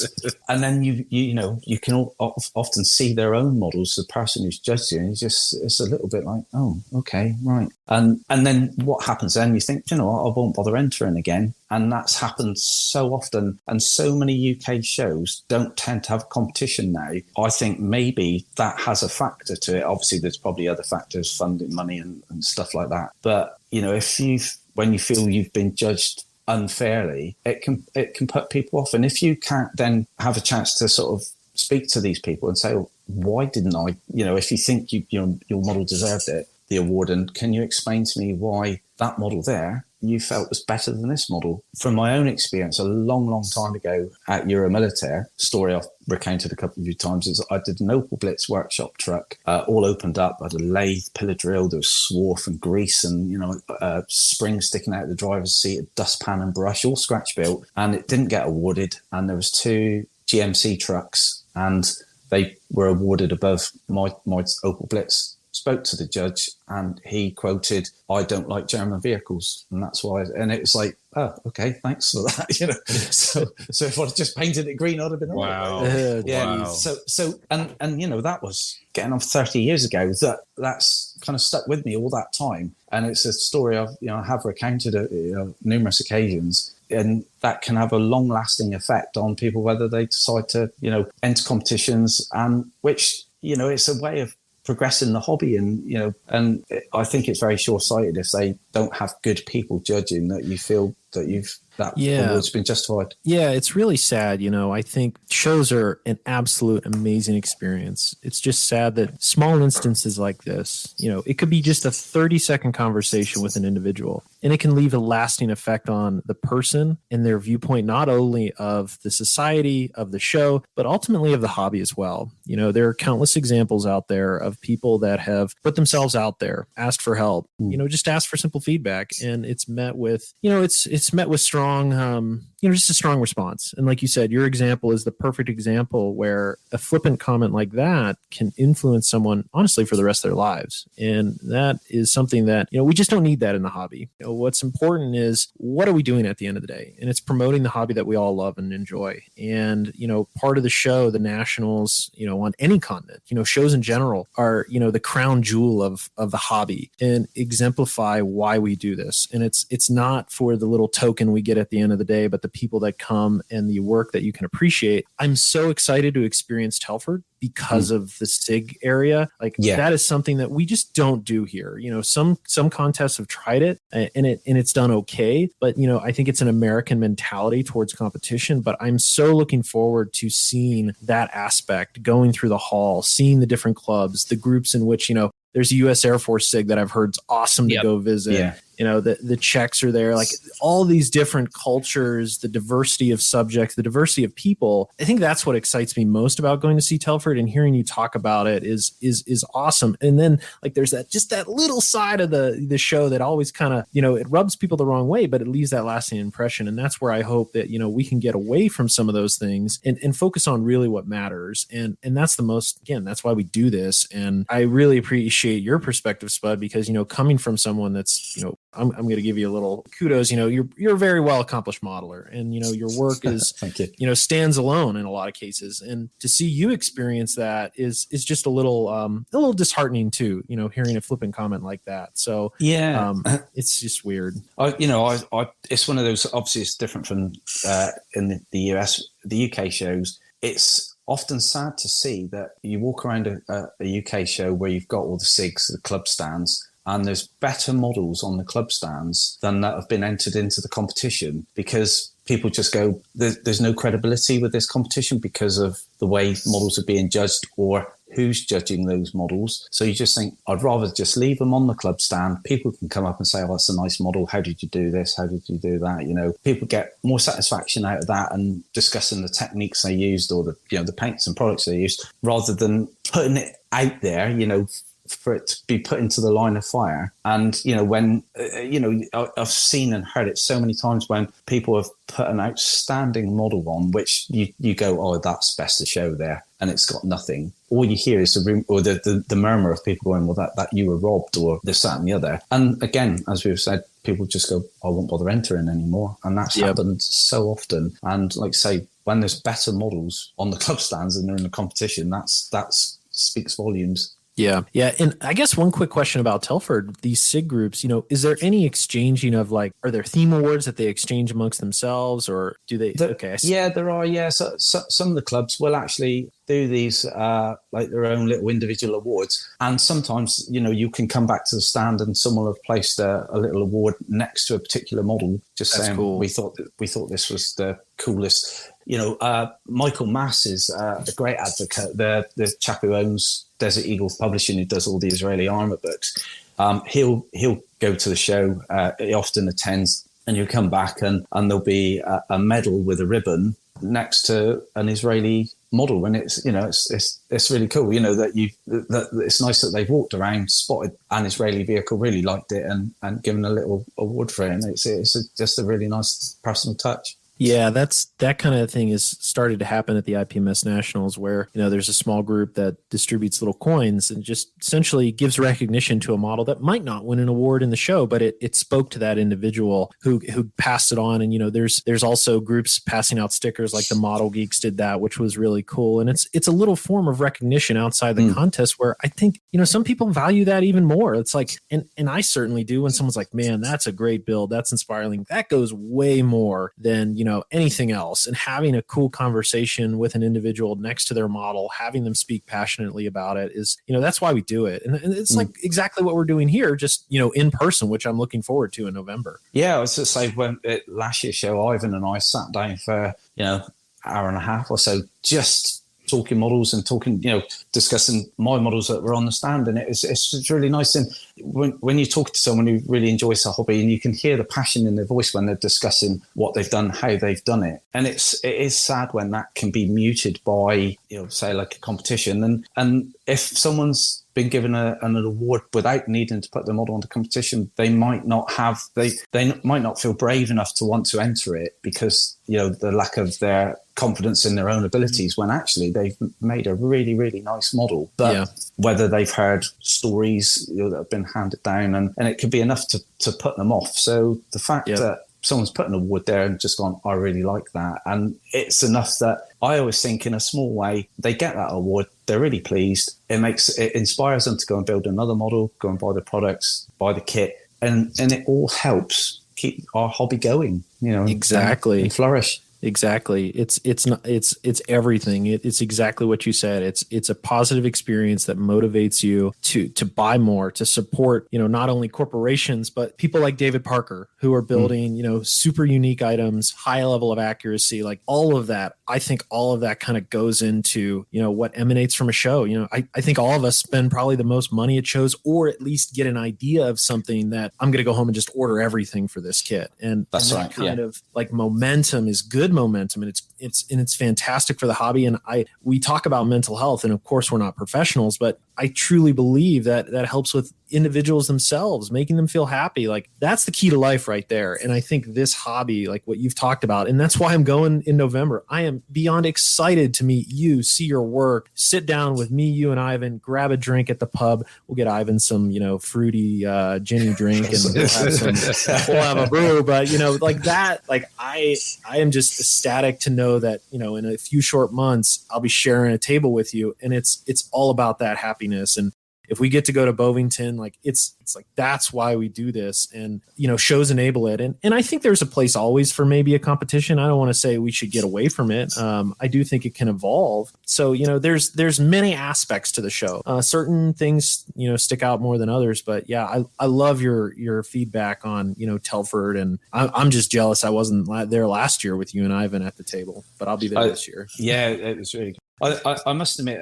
then you can often see their own models. The person who's judging it's a little bit like, oh, okay, right. And then what happens then? You think, I won't bother entering again. And that's happened so often. And so many UK shows don't tend to have competition now. I think maybe that has a factor to it. Obviously, there's probably other factors, funding, money and stuff like that. But, when you feel you've been judged unfairly, it can put people off. And if you can't then have a chance to sort of speak to these people and say, well, why didn't I, if you think your model deserved it, the award, and can you explain to me why that model there you felt was better than this model? From my own experience, a long time ago at Euromilitaire, story I've recounted a couple of times, is I did an Opel Blitz workshop truck, all opened up. I had a lathe, pillar drill, there was swarf and grease and, spring sticking out of the driver's seat, a dustpan and brush, all scratch built, and it didn't get awarded. And there was 2 GMC trucks and they were awarded above my Opel Blitz. Spoke to the judge and he quoted, "I don't like German vehicles," and that's why. And it was like, oh, okay, thanks for that. So if I'd just painted it green, I'd have been wow. Yeah. Wow. So and that was getting on 30 years ago. That's kind of stuck with me all that time, and it's a story I have recounted numerous occasions. And that can have a long-lasting effect on people, whether they decide to, enter competitions, and which, it's a way of progressing the hobby. And, and I think it's very short-sighted if they don't have good people judging, that you feel that award's been justified. Yeah, it's really sad. I think shows are an absolute amazing experience. It's just sad that small instances like this, it could be just a 30-second conversation with an individual, and it can leave a lasting effect on the person and their viewpoint, not only of the society, of the show, but ultimately of the hobby as well. There are countless examples out there of people that have put themselves out there, asked for help, just asked for simple feedback, and it's met with, it's met with strong, just a strong response. And like you said, your example is the perfect example where a flippant comment like that can influence someone, honestly, for the rest of their lives. And that is something that, we just don't need that in the hobby. What's important is, what are we doing at the end of the day? And it's promoting the hobby that we all love and enjoy. And, part of the show, the nationals, on any continent, shows in general are, the crown jewel of the hobby, and exemplify why we do this. And it's not for the little token we get at the end of the day, but the people that come and the work that you can appreciate. I'm so excited to experience Telford because of the SIG area. That is something that we just don't do here. Some contests have tried it and it's done okay, but I think it's an American mentality towards competition. But I'm so looking forward to seeing that aspect, going through the hall, seeing the different clubs, the groups in which, there's a U.S. Air Force SIG that I've heard is awesome to go visit. Yeah. The Czechs are there, like all these different cultures, the diversity of subjects, the diversity of people. I think that's what excites me most about going to see Telford, and hearing you talk about it is awesome. And then there's that little side of the show that always kind of, it rubs people the wrong way, but it leaves that lasting impression. And that's where I hope that, we can get away from some of those things and focus on really what matters. And that's that's why we do this. And I really appreciate your perspective, Spud, because, coming from someone that's, I'm going to give you a little kudos. You're a very well accomplished modeler, and your work is Thank you. Stands alone in a lot of cases. And to see you experience that is just a little disheartening too. Hearing a flippant comment like that. So it's just weird. It's one of those. Obviously, it's different from in the US, the UK shows. It's often sad to see that you walk around a UK show where you've got all the SIGs, the club stands, and there's better models on the club stands than that have been entered into the competition, because people just go, there's no credibility with this competition because of the way models are being judged or who's judging those models. So you just think, I'd rather just leave them on the club stand. People can come up and say, oh, that's a nice model. How did you do this? How did you do that? People get more satisfaction out of that and discussing the techniques they used or the paints and products they used, rather than putting it out there, for it to be put into the line of fire. And, when, I've seen and heard it so many times when people have put an outstanding model on, which you go, oh, that's best to show there. And it's got nothing. All you hear is the murmur of people going, well, that you were robbed, or this, that, and the other. And again, as we've said, people just go, I won't bother entering anymore. And that's happened so often. And like say, when there's better models on the club stands and they're in the competition, that's speaks volumes. Yeah. And I guess one quick question about Telford, these SIG groups, is there any exchanging of are there theme awards that they exchange amongst themselves, or do they? Yeah, there are. Yeah. So some of the clubs will actually do these like their own little individual awards. And sometimes, you can come back to the stand and someone will have placed a little award next to a particular model, just That's saying, cool. we thought this was the coolest. Michael Mass is a great advocate. The chap who owns Desert Eagle Publishing, who does all the Israeli armor books. He'll go to the show. He often attends, and you'll come back and there'll be a medal with a ribbon next to an Israeli model, and it's really cool. That it's nice that they've walked around, spotted an Israeli vehicle, really liked it, and given a little award for it. And it's just a really nice personal touch. Yeah, that kind of thing has started to happen at the IPMS Nationals, where there's a small group that distributes little coins and just essentially gives recognition to a model that might not win an award in the show, but it spoke to that individual who passed it on. And there's also groups passing out stickers, like the Model Geeks did that, which was really cool. And it's a little form of recognition outside the contest, where I think some people value that even more. It's like, and I certainly do, when someone's like, man, that's a great build, that's inspiring. That goes way more than anything else. And having a cool conversation with an individual next to their model, having them speak passionately about it is, that's why we do it. And it's like exactly what we're doing here, just, in person, which I'm looking forward to in November. Yeah, I was just say, when at last year's show, Ivan and I sat down for, hour and a half or so, just talking models and talking, discussing my models that were on the stand. And it's really nice. And when you talk to someone who really enjoys the hobby, and you can hear the passion in their voice when they're discussing what they've done, how they've done it. And it is sad when that can be muted by, say like a competition. And if someone's been given an award without needing to put their model on the competition, they might not feel brave enough to want to enter it because, the lack of their confidence in their own abilities, when actually they've made a really, really nice model. But whether they've heard stories that have been handed down, and it could be enough to put them off. So the fact that someone's put an award there and just gone, I really like that. And it's enough that I always think, in a small way, they get that award, they're really pleased. It inspires them to go and build another model, go and buy the products, buy the kit. And it all helps keep our hobby going, exactly, and flourish. Exactly. It's everything. It's exactly what you said. It's a positive experience that motivates you to buy more, to support, not only corporations, but people like David Parker, who are building, super unique items, high level of accuracy, like all of that. I think all of that kind of goes into, what emanates from a show. I think all of us spend probably the most money at shows, or at least get an idea of something that I'm going to go home and just order everything for this kit. And that's that kind of like momentum is good momentum, and it's fantastic for the hobby. And we talk about mental health, and of course we're not professionals, but I truly believe that helps with individuals themselves, making them feel happy. Like that's the key to life right there. And I think this hobby, like what you've talked about, and that's why I'm going in November. I am beyond excited to meet you, see your work, sit down with me, you and Ivan, grab a drink at the pub. We'll get Ivan some, fruity ginny drink, and we'll have a brew. But like that, like I am just ecstatic to know that, in a few short months, I'll be sharing a table with you, and it's all about that happiness. And if we get to go to Bovington, like it's like, that's why we do this. And, shows enable it. And I think there's a place always for maybe a competition. I don't want to say we should get away from it. I do think it can evolve. So, there's many aspects to the show. Certain things, stick out more than others, but yeah, I love your feedback on, Telford, and I'm just jealous I wasn't there last year with you and Ivan at the table, but I'll be there this year. Yeah, it was really good. I must admit,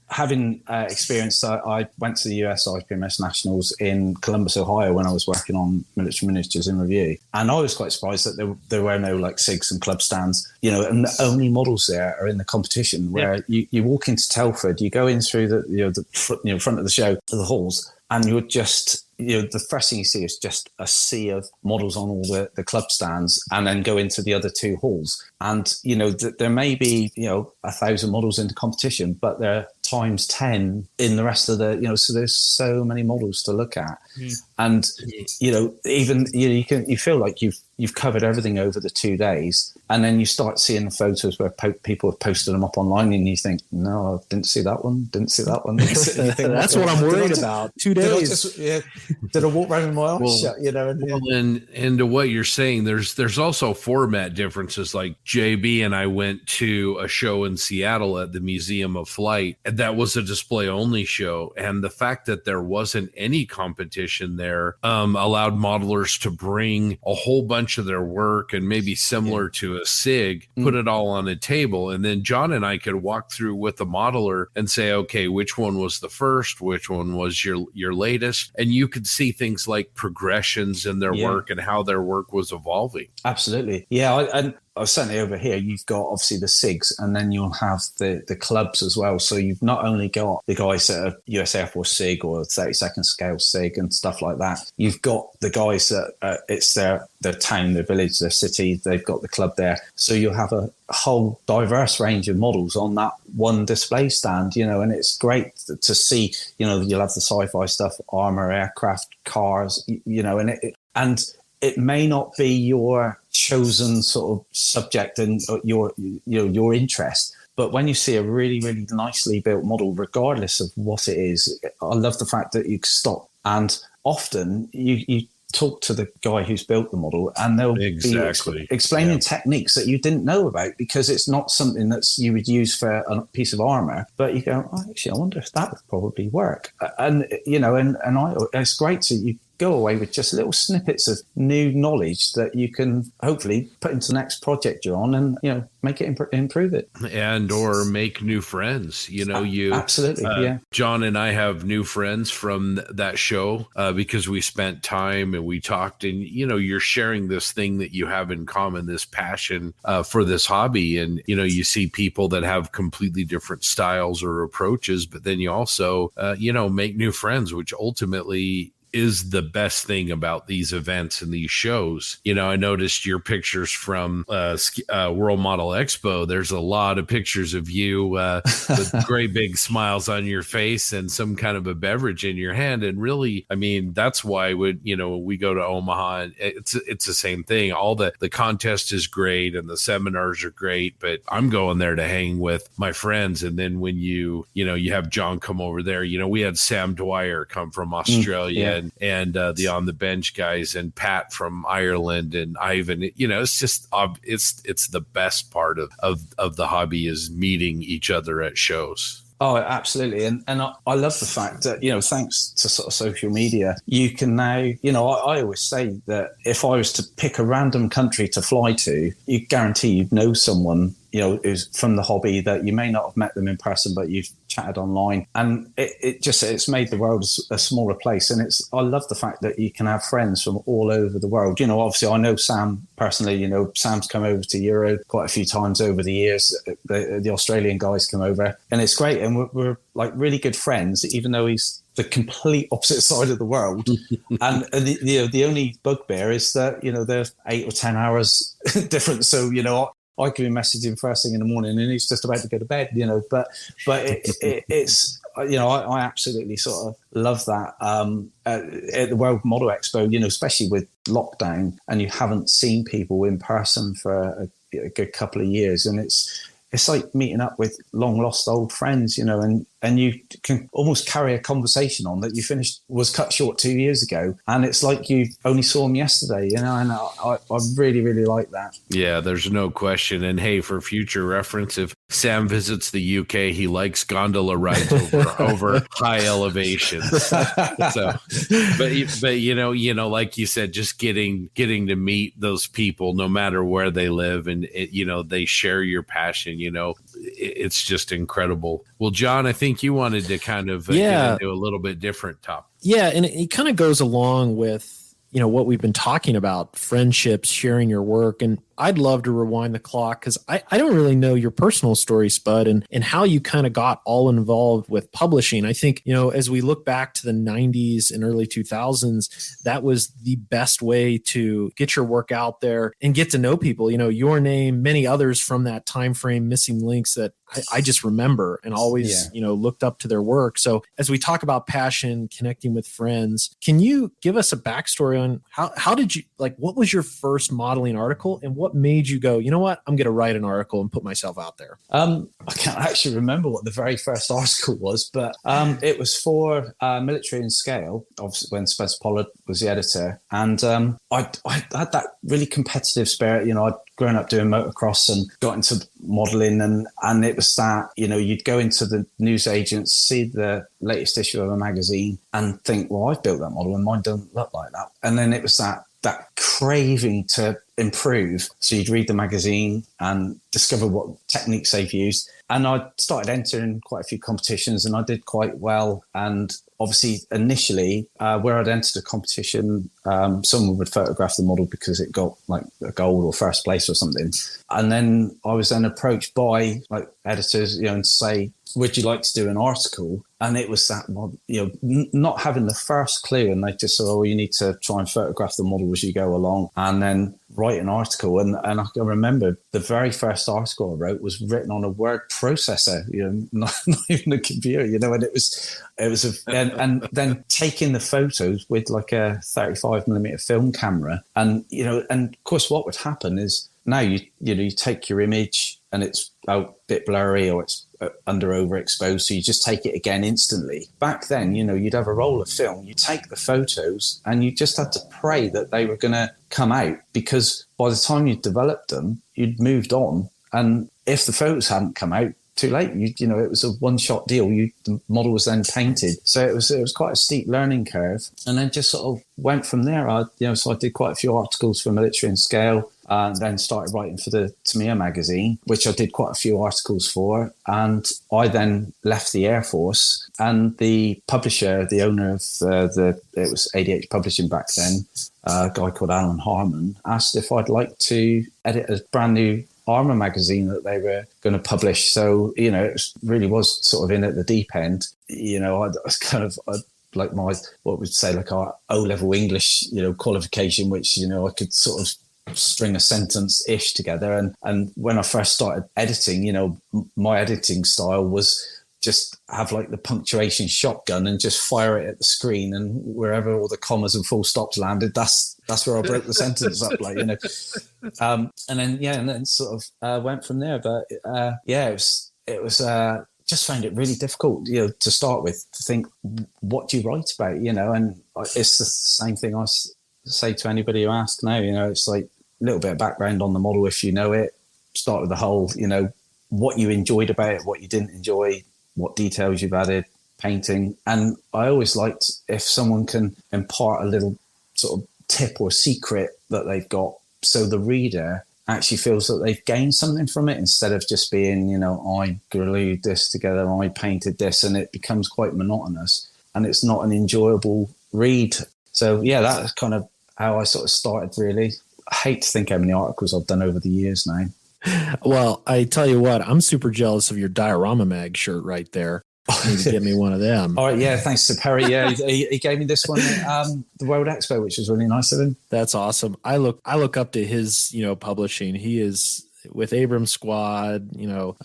having experienced, I went to the US IPMS Nationals in Columbus, Ohio, when I was working on military miniatures in review, and I was quite surprised that there were no like SIGs and club stands, and the only models there are in the competition. Where you walk into Telford, you go in through the front of the show to the halls, and you're just, the first thing you see is just a sea of models on all the club stands, and then go into the other two halls. And, there may be, 1,000 models in the competition, but they're times 10 in the rest of the, so there's so many models to look at. And, even, you feel like you've covered everything over the 2 days. And then you start seeing the photos where people have posted them up online, and you think, no, I didn't see that one. That's what I'm worried about. 2 days. Did I walk around with my eyes shut? And to what you're saying, there's also format differences. Like JB and I went to a show in Seattle at the Museum of Flight, and that was a display only show. And the fact that there wasn't any competition there allowed modelers to bring a whole bunch of their work, and maybe similar to a SIG, put it all on a table. And then John and I could walk through with the modeler and say, okay, which one was the first, which one was your latest. And you could see things like progressions in their work and how their work was evolving. Absolutely. Yeah. And certainly over here, you've got obviously the SIGs, and then you'll have the clubs as well. So you've not only got the guys that are US Air Force SIG or 32nd scale SIG and stuff like that. You've got the guys that it's their town, their village, their city. They've got the club there. So you'll have a whole diverse range of models on that one display stand, and it's great to see, you'll have the sci-fi stuff, armor, aircraft, cars, and it may not be your chosen sort of subject and your interest, but when you see a really, really nicely built model, regardless of what it is, I love the fact that you stop, and often you talk to the guy who's built the model, and they'll be explaining techniques that you didn't know about, because it's not something that you would use for a piece of armor, but you go, actually, I wonder if that would probably work. And it's great. So you go away with just little snippets of new knowledge that you can hopefully put into the next project you're on, and make it improve it, and or make new friends. Absolutely. John and I have new friends from that show because we spent time and we talked, and you're sharing this thing that you have in common, this passion for this hobby, and you see people that have completely different styles or approaches, but then you also make new friends, which ultimately is the best thing about these events and these shows. I noticed your pictures from World Model Expo. There's a lot of pictures of you with great big smiles on your face and some kind of a beverage in your hand. And really, I mean, that's why when we go to Omaha, and it's the same thing. All the contest is great and the seminars are great, but I'm going there to hang with my friends. And then when you have John come over there, we had Sam Dwyer come from Australia, and the On the Bench guys, and Pat from Ireland, and Ivan. It's just it's the best part of the hobby is meeting each other at shows. Oh, absolutely. And I love the fact that, thanks to sort of social media, you can now, I always say that if I was to pick a random country to fly to, you guarantee you'd know someone, who's from the hobby, that you may not have met them in person, but you've chatted online. And it's made the world a smaller place. And I love the fact that you can have friends from all over the world. Obviously I know Sam personally, Sam's come over to Euro quite a few times over the years. The Australian guys come over, and it's great. And we're like really good friends, even though he's the complete opposite side of the world. And the only bugbear is that, there's 8 or 10 hours difference. So, I can be messaging first thing in the morning and he's just about to go to bed, but it's, I absolutely sort of love that. At the World Model Expo, especially with lockdown, and you haven't seen people in person for a good couple of years. And it's like meeting up with long lost old friends, and you can almost carry a conversation on that was cut short 2 years ago. And it's like you only saw them yesterday, and I really, really like that. Yeah, there's no question. And hey, for future reference, if Sam visits the UK, he likes gondola rides over high elevations. So, but like you said, just getting to meet those people, no matter where they live, and they share your passion. It's just incredible. Well, John, I think think you wanted to kind of Yeah. get into a little bit different topic. Yeah, and it kind of goes along with, you know, what we've been talking about, friendships, sharing your work. And I'd love to rewind the clock because I don't really know your personal story, Spud, and how you kind of got all involved with publishing. I think, you know, as we look back to the 90s and early 2000s, that was the best way to get your work out there and get to know people. You know, your name, many others from that time frame, missing links that I just remember and always, you know, looked up to their work. So as we talk about passion, connecting with friends, can you give us a backstory on how did you, like, what was your first modeling article and what made you go, you know what, I'm going to write an article and put myself out there? I can't actually remember what the very first article was, but it was for Military and Scale, obviously when Spud Pollard was the editor. And I had that really competitive spirit. You know, I'd grown up doing motocross and got into modeling, and it was that, you know, you'd go into the news agents, see the latest issue of a magazine and think, well, I've built that model and mine don't look like that. And then it was that craving to improve. So you'd read the magazine and discover what techniques they've used. And I started entering quite a few competitions and I did quite well. And obviously, initially, where I'd entered a competition, someone would photograph the model because it got like a gold or first place or something. And then I was then approached by like editors, you know, and say, would you like to do an article? And it was that, you know, not having the first clue. And they just said, oh, you need to try and photograph the model as you go along and then write an article. And I can remember the very first article I wrote was written on a word processor, you know, not even a computer, you know, and and then taking the photos with like a 35mm film camera. And, you know, and of course what would happen is now you take your image and it's a bit blurry or it's under overexposed, so you just take it again instantly. Back then, you know, you'd have a roll of film, you take the photos and you just had to pray that they were going to come out, because by the time you'd developed them, you'd moved on. And if the photos hadn't come out, too late. You know, it was a one-shot deal. The model was then painted, so it was quite a steep learning curve. And then just sort of went from there. So I did quite a few articles for Military and Scale, and then started writing for the Tamiya magazine, which I did quite a few articles for. And I then left the Air Force, and the publisher, the owner of it was ADH Publishing back then, a guy called Alan Harmon, asked if I'd like to edit a brand new armor magazine that they were going to publish. So, you know, it really was sort of in at the deep end. You know, I was kind of like my, what we'd say, like our O-level English, you know, qualification, which, you know, I could sort of string a sentence-ish together. And when I first started editing, you know, my editing style was just have like the punctuation shotgun and just fire it at the screen, and wherever all the commas and full stops landed, that's where I broke the sentence up, like, you know. And then sort of went from there. But it was just found it really difficult, you know, to start with, to think, what do you write about, you know? And it's the same thing I say to anybody who asks now, you know. It's like a little bit of background on the model if you know it. Start with the whole, you know, what you enjoyed about it, what you didn't enjoy, what details you've added, painting. And I always liked if someone can impart a little sort of tip or secret that they've got, so the reader actually feels that they've gained something from it, instead of just being, you know, I glued this together, I painted this, and it becomes quite monotonous and it's not an enjoyable read. So yeah, that's kind of how I sort of started, really. I hate to think how many articles I've done over the years now. Well, I tell you what, I'm super jealous of your Diorama Mag shirt right there. You need to get me one of them. All right, yeah, thanks to Perry. Yeah, he gave me this one at the World Expo, which was really nice of him. That's awesome. I look up to his, you know, publishing. He is with Abrams Squad, you know,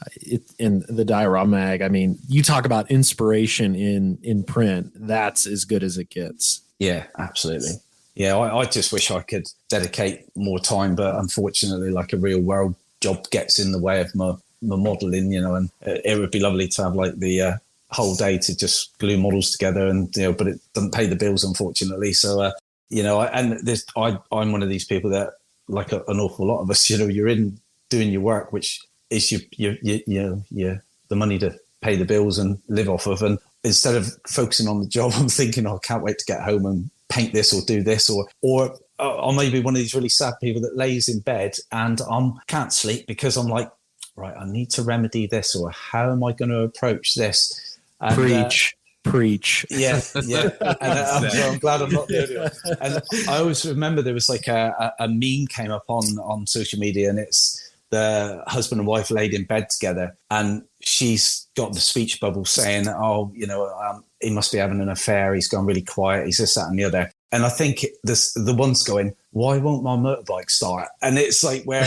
in the Diorama Mag. I mean, you talk about inspiration in print. That's as good as it gets. Yeah, absolutely. Yeah, I just wish I could dedicate more time, but unfortunately, like, a real world job gets in the way of my modeling, you know. And it would be lovely to have like the whole day to just glue models together, and, you know, but it doesn't pay the bills, unfortunately. So you know, I'm one of these people that, like an awful lot of us, you know, you're in doing your work, which is your the money to pay the bills and live off of, and instead of focusing on the job, I'm thinking, I can't wait to get home and paint this or do this, or I may be one of these really sad people that lays in bed and can't sleep because I'm like, right, I need to remedy this, or how am I going to approach this? And, Preach. Yeah. And so I'm glad I'm not the only one. And I always remember there was like a meme came up on social media, and it's the husband and wife laid in bed together, and she's got the speech bubble saying, "Oh, he must be having an affair. He's gone really quiet. He's this, that, and the other." And I think the one's going, "Why won't my motorbike start?" And it's like where,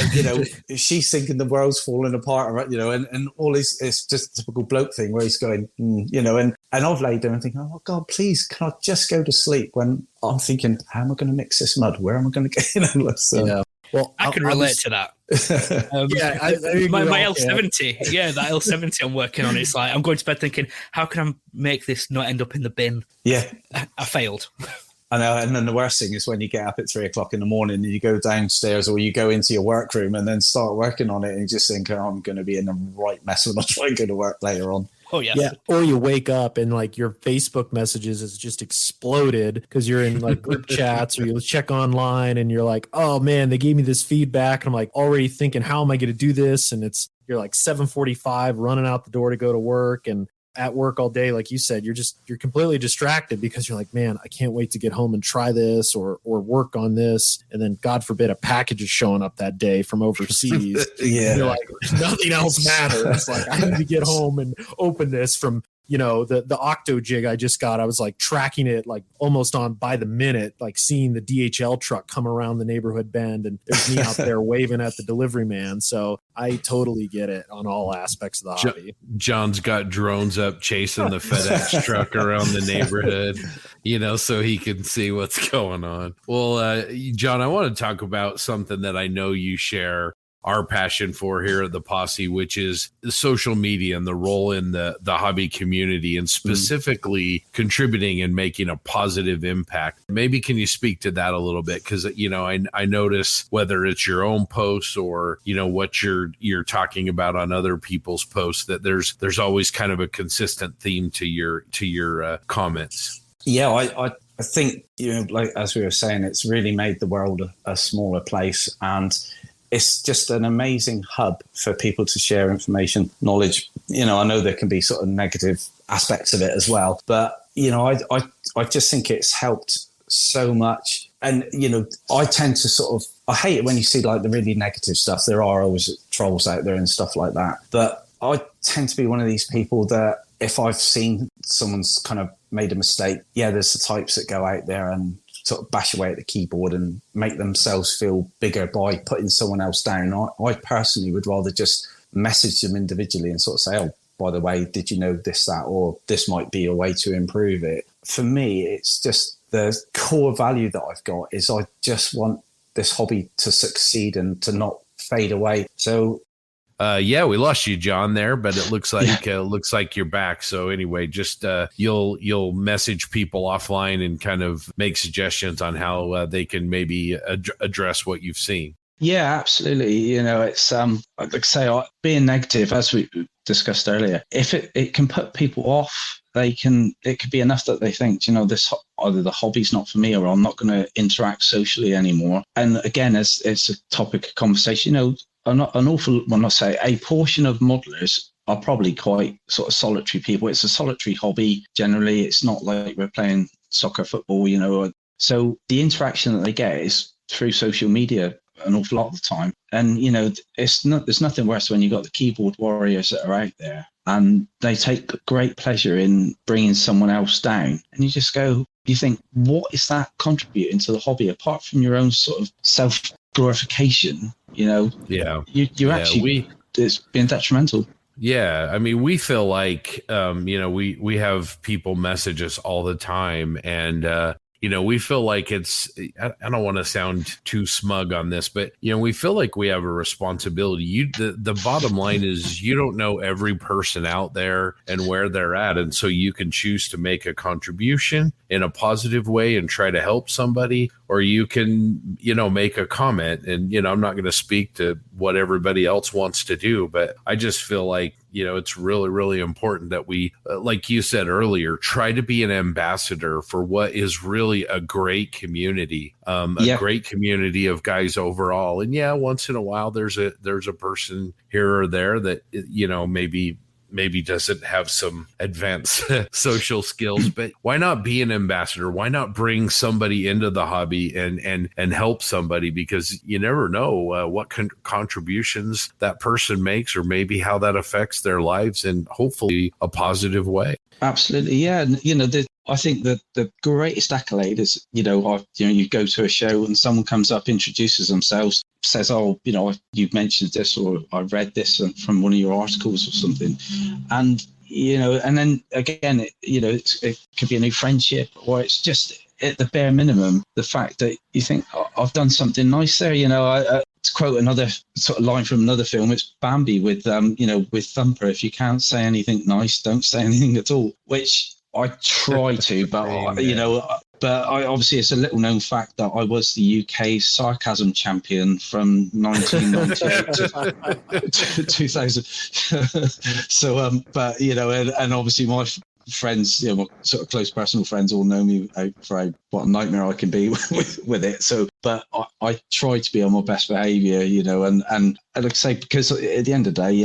she's thinking the world's falling apart, right? And all this, it's just a typical bloke thing where he's going, and I've laid there and thinking, "Oh God, please, can I just go to sleep?" When I'm thinking, how am I going to mix this mud? Where am I going to get, so. Well, I can relate to that. My L70, that L70 I'm working on. It's like I'm going to bed thinking, how can I make this not end up in the bin? Yeah, I failed. I know, and then the worst thing is when you get up at 3 o'clock in the morning and you go downstairs or you go into your workroom and then start working on it and you just think, "Oh, I'm going to be in the right mess when I try and go to work later on." Oh, yeah. Yeah. Or you wake up and like your Facebook messages has just exploded because you're in like group chats, or you check online and you're like, "Oh man, they gave me this feedback." And I'm like already thinking, how am I going to do this? And you're like 7:45 running out the door to go to work, and at work all day, like you said, you're completely distracted because you're like, "Man, I can't wait to get home and try this or work on this." And then God forbid a package is showing up that day from overseas. Yeah. And you're like, nothing else matters. Like, I need to get home and open this from, the Octo jig I just got. I was like tracking it like almost on by the minute, like seeing the DHL truck come around the neighborhood bend, and there's me out there waving at the delivery man. So I totally get it on all aspects of the hobby. John's got drones up chasing the FedEx truck around the neighborhood, so he can see what's going on. Well, John, I want to talk about something that I know you share our passion for here at the Posse, which is social media and the role in the hobby community, and specifically contributing and making a positive impact. Maybe can you speak to that a little bit? Because I notice whether it's your own posts or what you're talking about on other people's posts, that there's always kind of a consistent theme to your comments. Yeah, I think like as we were saying, it's really made the world a smaller place, and it's just an amazing hub for people to share information, knowledge. I know there can be sort of negative aspects of it as well, but I just think it's helped so much. And I tend to I hate it when you see like the really negative stuff. There are always trolls out there and stuff like that, but I tend to be one of these people that if I've seen someone's kind of made a mistake, there's the types that go out there and sort of bash away at the keyboard and make themselves feel bigger by putting someone else down. I personally would rather just message them individually and sort of say, "Oh, by the way, did you know this, that, or this might be a way to improve it?" For me, it's just the core value that I've got is I just want this hobby to succeed and to not fade away. So we lost you, John, there, but it looks like you're back. So anyway, just you'll message people offline and kind of make suggestions on how they can maybe address what you've seen. Yeah, absolutely. It's like I say, being negative, as we discussed earlier, if it can put people off, it could be enough that they think, this either the hobby's not for me or I'm not going to interact socially anymore. And again, it's a topic of conversation. A portion of modelers are probably quite sort of solitary people. It's a solitary hobby. Generally, it's not like we're playing soccer, football, So the interaction that they get is through social media an awful lot of the time. And, there's nothing worse when you've got the keyboard warriors that are out there and they take great pleasure in bringing someone else down. And you think, what is that contributing to the hobby apart from your own sort of self-glorification? It's being detrimental. Yeah, I mean, we feel like we have people message us all the time, and we feel like I don't want to sound too smug on this, but we feel like we have a responsibility. The bottom line is you don't know every person out there and where they're at, and so you can choose to make a contribution in a positive way and try to help somebody, or you can make a comment. And I'm not going to speak to what everybody else wants to do, but I just feel like it's really, really important that we, like you said earlier, try to be an ambassador for what is really a great community, great community of guys overall. And once in a while there's a person here or there that, maybe maybe doesn't have some advanced social skills, but why not be an ambassador? Why not bring somebody into the hobby and help somebody? Because you never know what contributions that person makes, or maybe how that affects their lives in hopefully a positive way. Absolutely, yeah. And I think that the greatest accolade is, you go to a show and someone comes up, introduces themselves, says, "Oh, you've mentioned this, or I read this from one of your articles or something," and and then again, it could be a new friendship, or it's just at the bare minimum the fact that you think, oh, I've done something nice there. To quote another sort of line from another film, it's Bambi with with Thumper. If you can't say anything nice, don't say anything at all. Which I try to, but but I obviously it's a little known fact that I was the UK sarcasm champion from 1998 to 2000. So, but and obviously my friends, my sort of close personal friends all know me for what a nightmare I can be with it. So, but I try to be on my best behaviour, and like I say, because at the end of the day,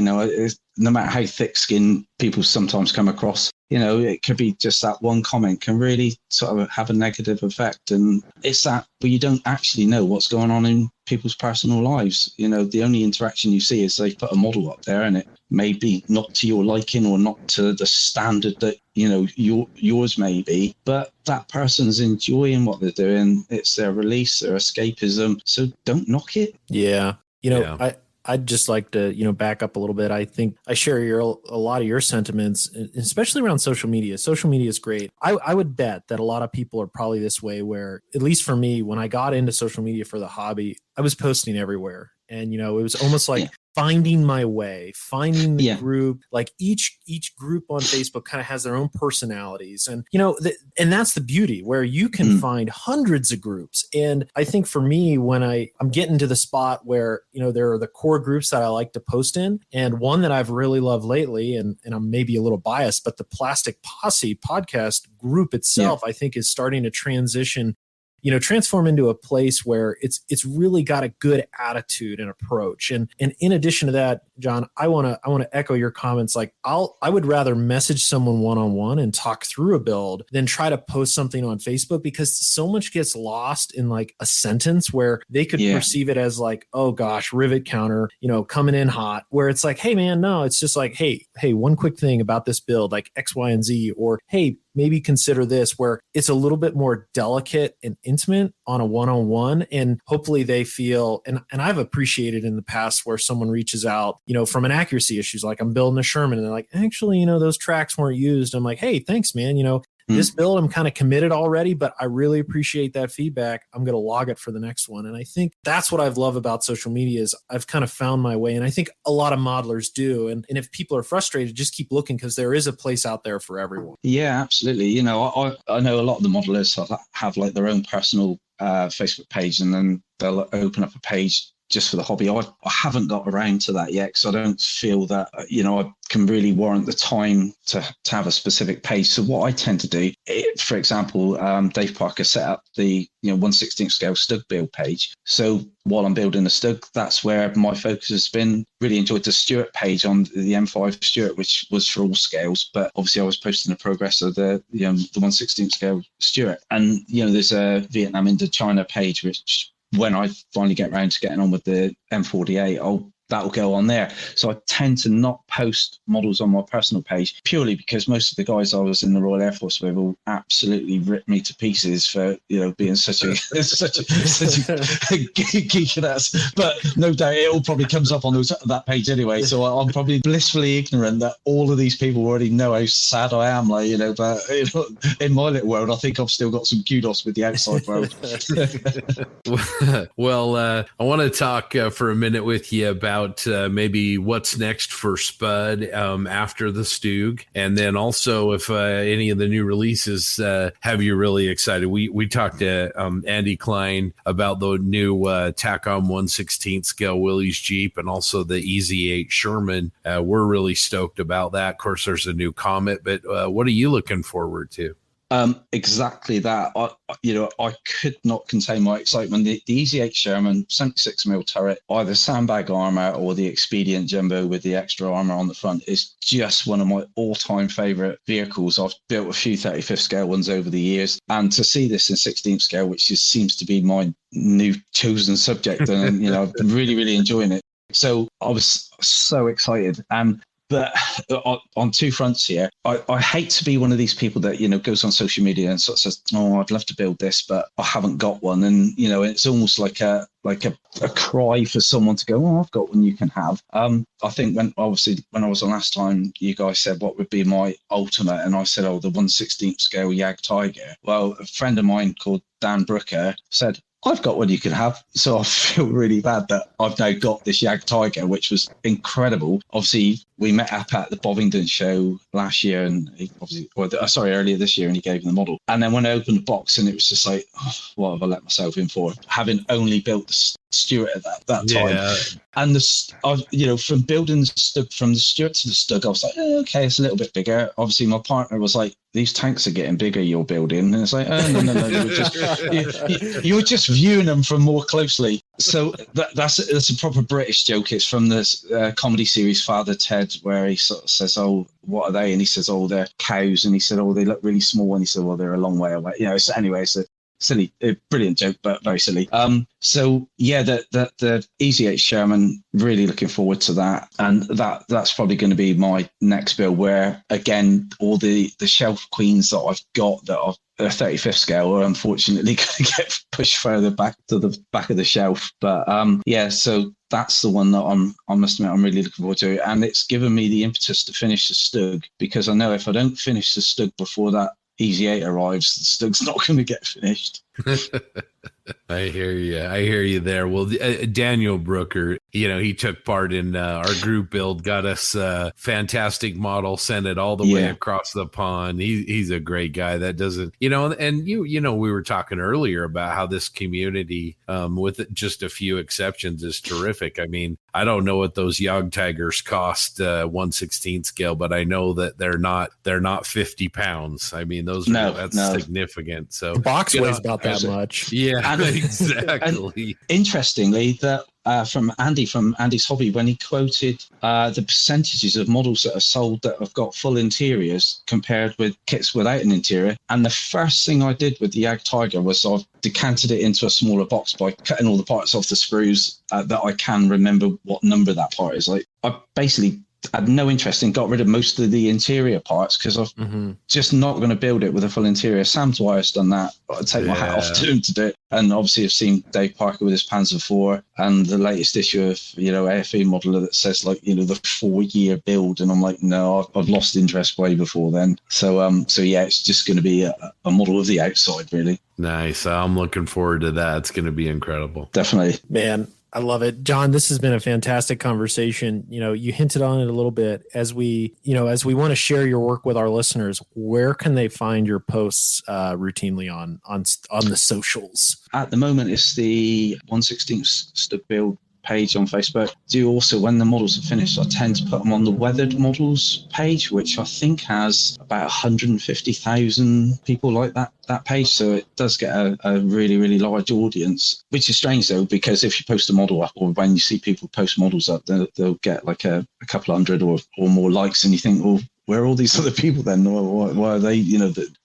no matter how thick-skinned people sometimes come across, it could be just that one comment can really sort of have a negative effect. And it's that, but you don't actually know what's going on in people's personal lives. The only interaction you see is they put a model up there and it may be not to your liking or not to the standard that, yours may be, but that person's enjoying what they're doing. It's their release, their escapism. So don't knock it. Yeah. I'd just like to, back up a little bit. I think I share a lot of your sentiments, especially around social media. Social media is great. I would bet that a lot of people are probably this way, where, at least for me, when I got into social media for the hobby, I was posting everywhere. And, it was almost like finding my way, finding the group. Like each group on Facebook kind of has their own personalities. And, and that's the beauty, where you can find hundreds of groups. And I think for me, when I'm getting to the spot where, there are the core groups that I like to post in. And one that I've really loved lately, and I'm maybe a little biased, but the Plastic Posse podcast group itself, I think is starting to transform into a place where it's really got a good attitude and approach. And in addition to that, John, I want to echo your comments. Like I would rather message someone one-on-one and talk through a build than try to post something on Facebook, because so much gets lost in like a sentence where they could perceive it as like, oh gosh, rivet counter, coming in hot, where it's like, hey man, no, it's just like, hey, one quick thing about this build, like X, Y, and Z, or hey, maybe consider this, where it's a little bit more delicate and intimate on a one-on-one. And hopefully they feel, and I've appreciated in the past where someone reaches out, from an accuracy issues, like I'm building a Sherman and they're like, actually, those tracks weren't used. I'm like, hey, thanks, man. This build, I'm kind of committed already, but I really appreciate that feedback. I'm going to log it for the next one. And I think that's what I've loved about social media, is I've kind of found my way. And I think a lot of modelers do. And if people are frustrated, just keep looking, because there is a place out there for everyone. Yeah, absolutely. I know a lot of the modelers have like their own personal Facebook page, and then they'll open up a page just for the hobby. I haven't got around to that yet, because I don't feel that, I can really warrant the time to have a specific page. So what I tend to do, for example, Dave Parker set up the 1/16 scale Stug build page. So while I'm building a Stug, that's where my focus has been. Really enjoyed the Stuart page on the M5 Stuart, which was for all scales, but obviously I was posting the progress of the 1/16 scale Stuart. And there's a Vietnam Indochina page, which when I finally get around to getting on with the M48, that'll go on there. So I tend to not post models on my personal page, purely because most of the guys I was in the Royal Air Force with will absolutely rip me to pieces for being such a geek ass. But no doubt it all probably comes up on that page anyway. So I'm probably blissfully ignorant that all of these people already know how sad I am. But in my little world, I think I've still got some kudos with the outside world. Well, I want to talk for a minute with you about maybe what's next for Spud after the Stug, and then also if any of the new releases have you really excited. We talked to Andy Klein about the new Tacom 1/16 scale Willys Jeep, and also the EZ8 Sherman. We're really stoked about that. Of course, there's a new Comet, but what are you looking forward to? Exactly that. I could not contain my excitement. The Easy 8 Sherman 76mm turret, either sandbag armor or the Expedient Jumbo with the extra armor on the front, is just one of my all-time favorite vehicles. I've built a few 35th scale ones over the years, and to see this in 16th scale, which just seems to be my new chosen subject, and I've been really, really enjoying it. So I was so excited. But on two fronts here, I hate to be one of these people that, goes on social media and sort of says, oh, I'd love to build this, but I haven't got one. And, it's almost like a cry for someone to go, oh, I've got one you can have. I think when I was on last time, you guys said what would be my ultimate. And I said, oh, the 1/16th scale Jag Tiger. Well, a friend of mine called Dan Brooker said, I've got one you can have. So I feel really bad that I've now got this Jag Tiger, which was incredible. Obviously, we met up at the Bovingdon show last year, and earlier this year, and he gave me the model. And then when I opened the box, and it was just like, oh, what have I let myself in for? Having only built the Stuart at that time. Yeah. And from building from the Stuart to the Stug, I was like, okay, it's a little bit bigger. Obviously, my partner was like, these tanks are getting bigger, you're building. And it's like, oh, no. You're just viewing them from more closely. So that's a proper British joke. It's from this comedy series Father Ted, where he sort of says, oh, what are they? And he says, oh, they're cows. And he said, oh, they look really small. And he said, well, they're a long way away. So anyway, it's a silly, brilliant joke, but very silly. So yeah, the Easy 8 Sherman, really looking forward to that. And that's probably going to be my next build, where again, all the shelf queens that I've got that are 35th scale are unfortunately going to get pushed further back to the back of the shelf. But so that's the one that I must admit I'm really looking forward to. And it's given me the impetus to finish the Stug, because I know if I don't finish the Stug before that Easy 8 arrives, the Stug's not going to get finished. I hear you there. Well, Daniel Brooker, he took part in our group build, got us a fantastic model, sent it all the way across the pond. He's a great guy. That doesn't, and we were talking earlier about how this community, with just a few exceptions, is terrific. I mean, I don't know what those Jag Tigers cost 1/16 scale, but I know that they're not 50 pounds. I mean, that's significant. So the box weighs about that much. Yeah, and, exactly. And interestingly, that from Andy's Hobby, when he quoted the percentages of models that are sold that have got full interiors compared with kits without an interior. And the first thing I did with the Jag Tiger was I've decanted it into a smaller box by cutting all the parts off the screws that I can remember what number that part is. Like, I basically had no interest in, got rid of most of the interior parts because I'm just not going to build it with a full interior. Sam Dwyer's done that. I take my hat off to him to do it. And obviously I've seen Dave Parker with his Panzer IV and the latest issue of, AFE modeler that says the 4-year build. And I'm like, no, I've lost interest way before then. So yeah, it's just going to be a model of the outside, really. Nice. I'm looking forward to that. It's going to be incredible. Definitely. Man, I love it. John, this has been a fantastic conversation. You hinted on it a little bit. As we want to share your work with our listeners, where can they find your posts routinely on the socials? At the moment, it's the 1/16 Stug build page on Facebook. Do also, when the models are finished, I tend to put them on the weathered models page, which I think has about 150,000 people like that page. So it does get a really, really large audience, which is strange though, because if you post a model up, or when you see people post models up, they'll get like a couple hundred or more likes, and you think, well, where are all these other people then? Why are they,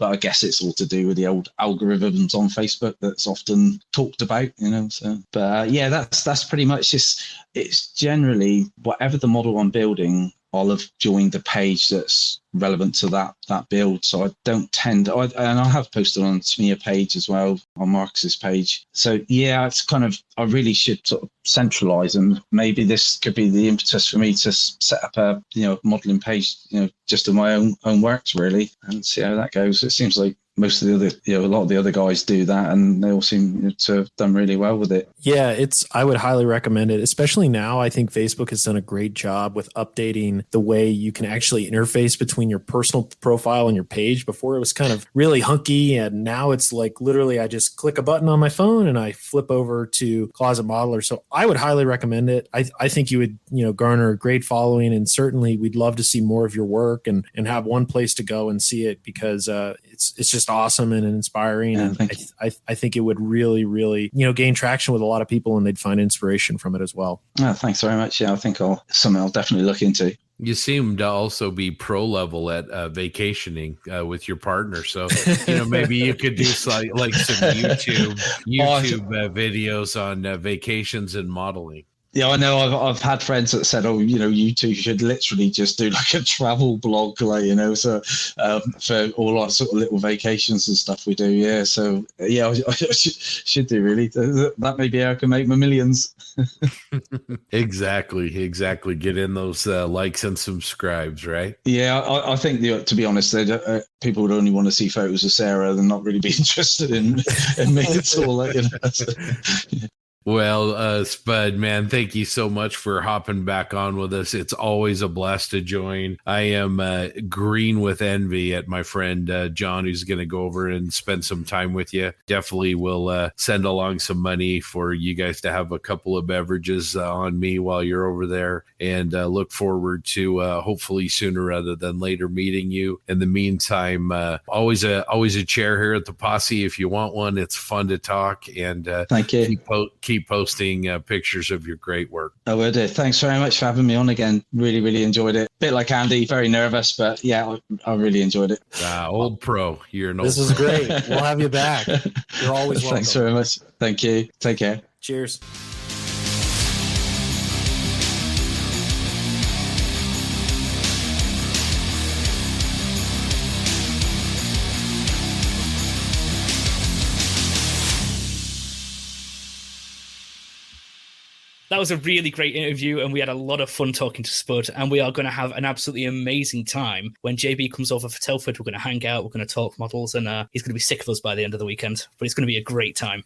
but I guess it's all to do with the old algorithms on Facebook that's often talked about, so. But yeah, that's pretty much just, it's generally whatever the model I'm building, I'll have joined the page that's relevant to that build. So I don't tend, and I have posted on Smia page as well, on Marcus's page. So yeah, it's kind of, I really should sort of centralize, and maybe this could be the impetus for me to set up a, modeling page, just of my own works really, and see how that goes. It seems like most of the other, a lot of the other guys do that, and they all seem to have done really well with it. Yeah, I would highly recommend it, especially now. I think Facebook has done a great job with updating the way you can actually interface between your personal profile and your page. Before it was kind of really hunky, and now it's like literally I just click a button on my phone and I flip over to Closet Modeler. So I would highly recommend it. I think you would, garner a great following, and certainly we'd love to see more of your work and have one place to go and see it, because it's just awesome and inspiring. Yeah, And thank you. I think it would really, really, gain traction with a lot of people, and they'd find inspiration from it as well. Oh, thanks very much. Yeah, I think something I'll definitely look into. You seem to also be pro level at vacationing with your partner. So, maybe you could do like some YouTube videos on vacations and modeling. Yeah, I know. I've had friends that said, "Oh, you two should literally just do like a travel blog, so for all our sort of little vacations and stuff we do." Yeah, so yeah, I should do really. That may be how I can make my millions. Exactly. Get in those likes and subscribes, right? Yeah, I think to be honest, people would only want to see photos of Sarah and not really be interested in me at all. Yeah. Well, Spud, man, thank you so much for hopping back on with us. It's always a blast to join. I am green with envy at my friend John, who's going to go over and spend some time with you. Definitely will send along some money for you guys to have a couple of beverages on me while you're over there, and look forward to hopefully sooner rather than later meeting you. In the meantime, always a chair here at the Posse if you want one. It's fun to talk, and thank you. Keep posting pictures of your great work. I will do. Thanks very much for having me on again. Really, really enjoyed it. Bit like Andy, very nervous, but yeah, I really enjoyed it. Old pro. You're an old This is great. We'll have you back. You're always welcome. Thanks very much. Thank you. Take care. Cheers. That was a really great interview, and we had a lot of fun talking to Spud, and we are going to have an absolutely amazing time when JB comes over for Telford. We're going to hang out, we're going to talk models, and he's going to be sick of us by the end of the weekend, but it's going to be a great time.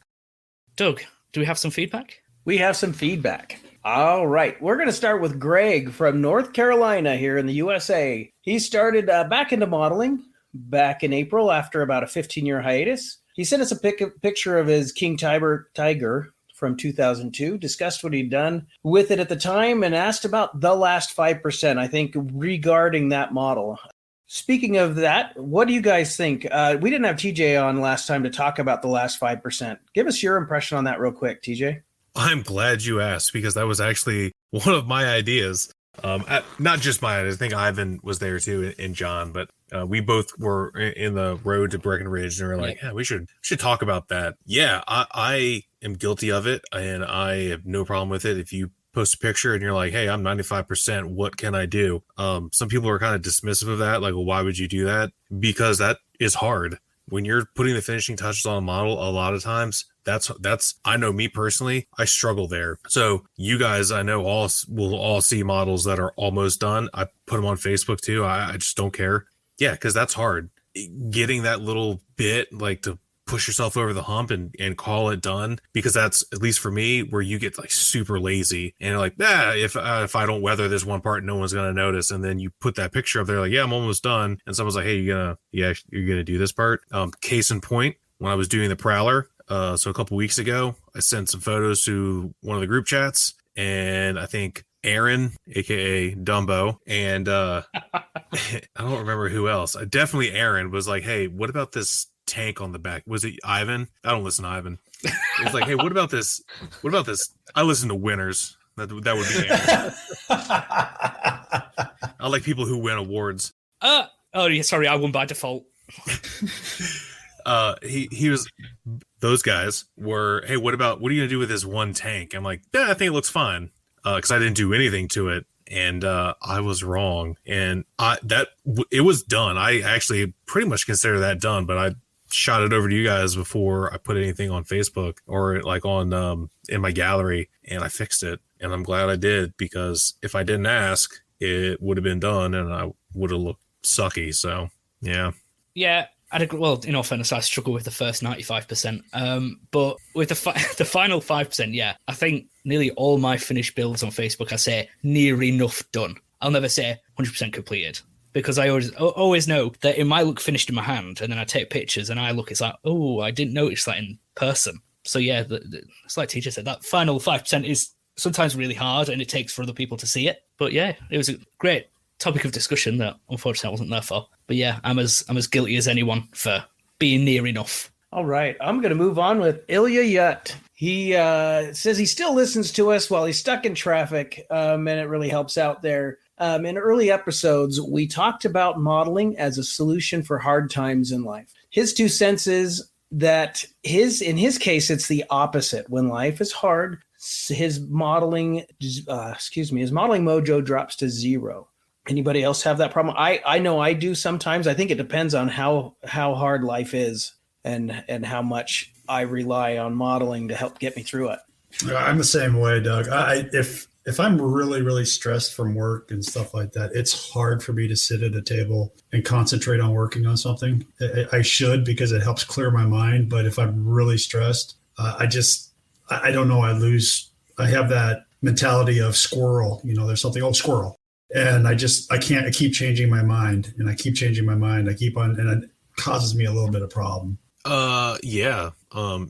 Doug, do we have some feedback? We have some feedback. All right. We're going to start with Greg from North Carolina here in the USA. He started back into modeling back in April after about a 15-year hiatus. He sent us a picture of his King Tiger from 2002, discussed what he'd done with it at the time, and asked about the last 5%, I think, regarding that model. Speaking of that, what do you guys think? We didn't have TJ on last time to talk about the last 5%. Give us your impression on that real quick, TJ. I'm glad you asked, because that was actually one of my ideas. Not just mine. I think Ivan was there too, and John, but we both were in the road to Breckenridge, and we were like, yeah, we should talk about that. Yeah, I am guilty of it, and I have no problem with it. If you post a picture and you're like, hey, I'm 95%, what can I do? Some people are kind of dismissive of that, like, well, why would you do that? Because that is hard. When you're putting the finishing touches on a model, a lot of times that's I know me personally, I struggle there. So you guys, I know will all see models that are almost done. I put them on Facebook too. I just don't care. Yeah, because that's hard. Getting that little bit, like, to push yourself over the hump and call it done, because that's, at least for me, where you get like super lazy and you're like, if I don't weather this one part, no one's gonna notice. And then you put that picture up there like, yeah, I'm almost done, and someone's like, hey, you're gonna do this part. Case in point, when I was doing the Prowler, so a couple weeks ago, I sent some photos to one of the group chats, and I think Aaron, aka Dumbo, and I don't remember who else. Definitely Aaron was like, hey, what about this tank on the back? Was it Ivan? I don't listen to Ivan. It was like, hey, what about this? I listen to winners. That would be Aaron. I like people who win awards. Oh yeah, sorry, I won by default. He was, those guys were, hey, what are you gonna do with this one tank? I'm like, yeah, I think it looks fine. Because I didn't do anything to it, and I was wrong, and it was done. I actually pretty much consider that done, but I shot it over to you guys before I put anything on Facebook or like on in my gallery, and I fixed it, and I'm glad I did, because if I didn't ask, it would have been done, and I would have looked sucky. So yeah. Well, in all fairness, I struggle with the first 95%. But with the final 5%, yeah, I think nearly all my finished builds on Facebook, I say near enough done. I'll never say 100% completed, because I always know that it might look finished in my hand, and then I take pictures and I look, it's like, oh, I didn't notice that in person. So yeah, it's like teacher said, that final 5% is sometimes really hard, and it takes for other people to see it. But yeah, it was a great topic of discussion that unfortunately I wasn't there for. But yeah, I'm as guilty as anyone for being near enough. All right, I'm going to move on with Ilya Yut. He says he still listens to us while he's stuck in traffic, and it really helps out there. In early episodes, we talked about modeling as a solution for hard times in life. His 2 cents is that in his case, it's the opposite. When life is hard, his modeling mojo drops to 0. Anybody else have that problem? I know I do sometimes. I think it depends on how hard life is and how much I rely on modeling to help get me through it. I'm the same way, Doug. If I'm really, really stressed from work and stuff like that, it's hard for me to sit at a table and concentrate on working on something. I should, because it helps clear my mind. But if I'm really stressed, I don't know. I have that mentality of squirrel. There's something, squirrel. And I can't, I keep changing my mind and I keep changing my mind. I keep on, and it causes me a little bit of problem. Yeah.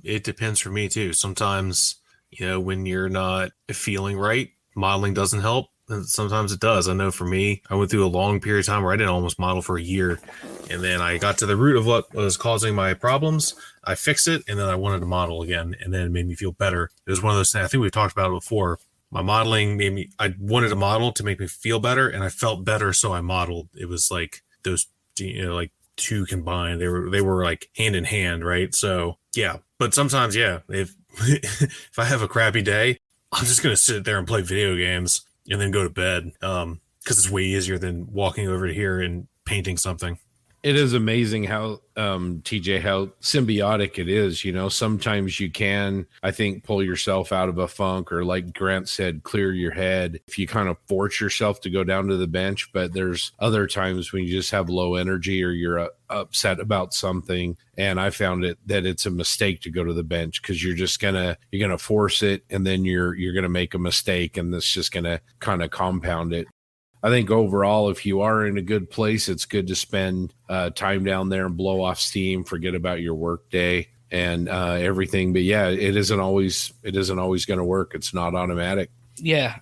It depends for me too. Sometimes, when you're not feeling right, modeling doesn't help. And sometimes it does. I know for me, I went through a long period of time where I didn't almost model for a year. And then I got to the root of what was causing my problems. I fixed it. And then I wanted to model again. And then it made me feel better. It was one of those things. I think we've talked about it before. My modeling I wanted to model to make me feel better. And I felt better. So I modeled. It was like those, like two combined. They were like hand in hand. Right. So yeah. But sometimes, yeah, if I have a crappy day, I'm just going to sit there and play video games and then go to bed, because it's way easier than walking over to here and painting something. It is amazing how, TJ, how symbiotic it is. Sometimes you can, I think, pull yourself out of a funk, or like Grant said, clear your head if you kind of force yourself to go down to the bench. But there's other times when you just have low energy or you're upset about something. And I found that it's a mistake to go to the bench, because you're going to force it, and then you're going to make a mistake, and that's just going to kind of compound it. I think overall, if you are in a good place, it's good to spend time down there and blow off steam, forget about your work day and everything. But yeah, it isn't always going to work. It's not automatic. Yeah,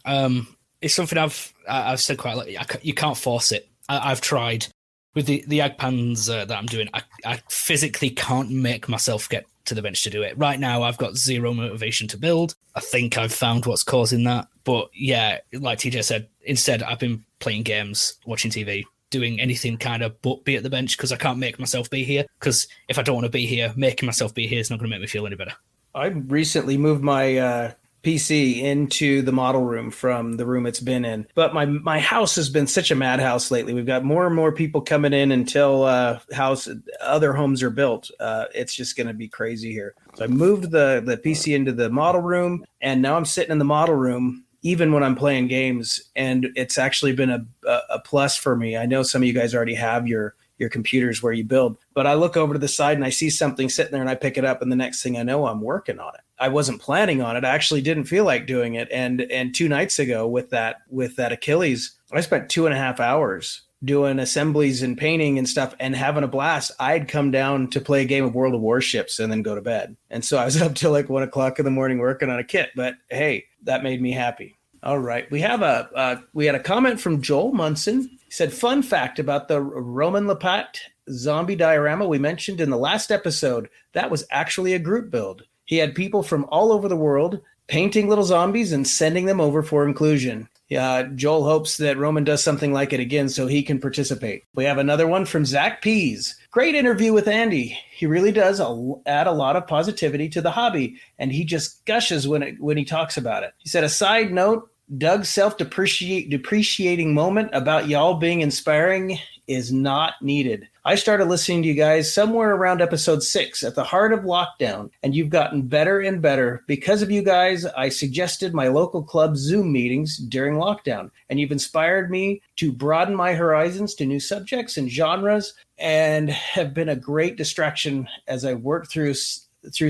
it's something I've said quite a lot. You can't force it. I've tried with the Agpans that I'm doing. I physically can't make myself get to the bench to do it. Right now, I've got zero motivation to build. I think I've found what's causing that. But yeah, like TJ said, instead I've been playing games, watching TV, doing anything kind of but be at the bench, because I can't make myself be here. Because if I don't want to be here, making myself be here is not going to make me feel any better. I recently moved my PC into the model room from the room it's been in. But my house has been such a madhouse lately. We've got more and more people coming in until other homes are built. It's just going to be crazy here. So I moved the PC into the model room, and now I'm sitting in the model room even when I'm playing games, and it's actually been a plus for me. I know some of you guys already have your computers where you build, but I look over to the side and I see something sitting there and I pick it up, and the next thing I know, I'm working on it. I wasn't planning on it. I actually didn't feel like doing it. And 2 nights ago with that Achilles, I spent 2.5 hours doing assemblies and painting and stuff and having a blast. I'd come down to play a game of World of Warships and then go to bed. And so I was up till like 1 o'clock in the morning working on a kit, but hey, that made me happy. All right. We had a comment from Joel Munson. He said, fun fact about the Roman Lepat zombie diorama we mentioned in the last episode. That was actually a group build. He had people from all over the world painting little zombies and sending them over for inclusion. Joel hopes that Roman does something like it again so he can participate. We have another one from Zach Pease. Great interview with Andy. He really does add a lot of positivity to the hobby, and he just gushes when he talks about it. He said, a side note, Doug's self-depreciating moment about y'all being inspiring is not needed. I started listening to you guys somewhere around episode 6 at the heart of lockdown, and you've gotten better and better. Because of you guys, I suggested my local club Zoom meetings during lockdown, and you've inspired me to broaden my horizons to new subjects and genres, and have been a great distraction as I work through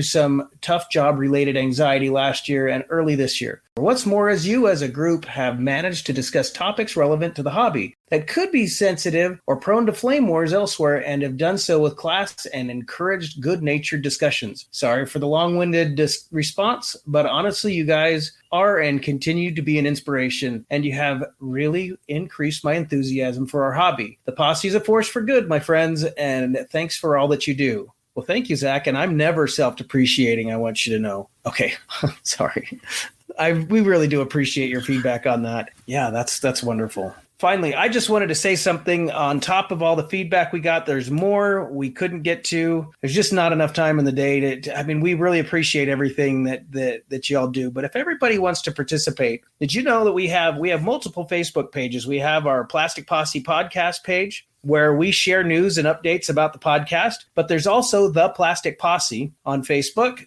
some tough job-related anxiety last year and early this year. What's more, as you as a group have managed to discuss topics relevant to the hobby that could be sensitive or prone to flame wars elsewhere, and have done so with class and encouraged good-natured discussions. Sorry for the long-winded response, but honestly, you guys are and continue to be an inspiration, and you have really increased my enthusiasm for our hobby. The posse is a force for good, my friends, and thanks for all that you do. Well, thank you, Zach. And I'm never self-depreciating. I want you to know. Okay. Sorry. We really do appreciate your feedback on that. Yeah, that's wonderful. Finally, I just wanted to say something on top of all the feedback we got. There's more we couldn't get to. There's just not enough time in the day I mean, we really appreciate everything that y'all do. But if everybody wants to participate, did you know that we have multiple Facebook pages? We have our Plastic Posse podcast page, where we share news and updates about the podcast. But there's also the Plastic Posse on Facebook,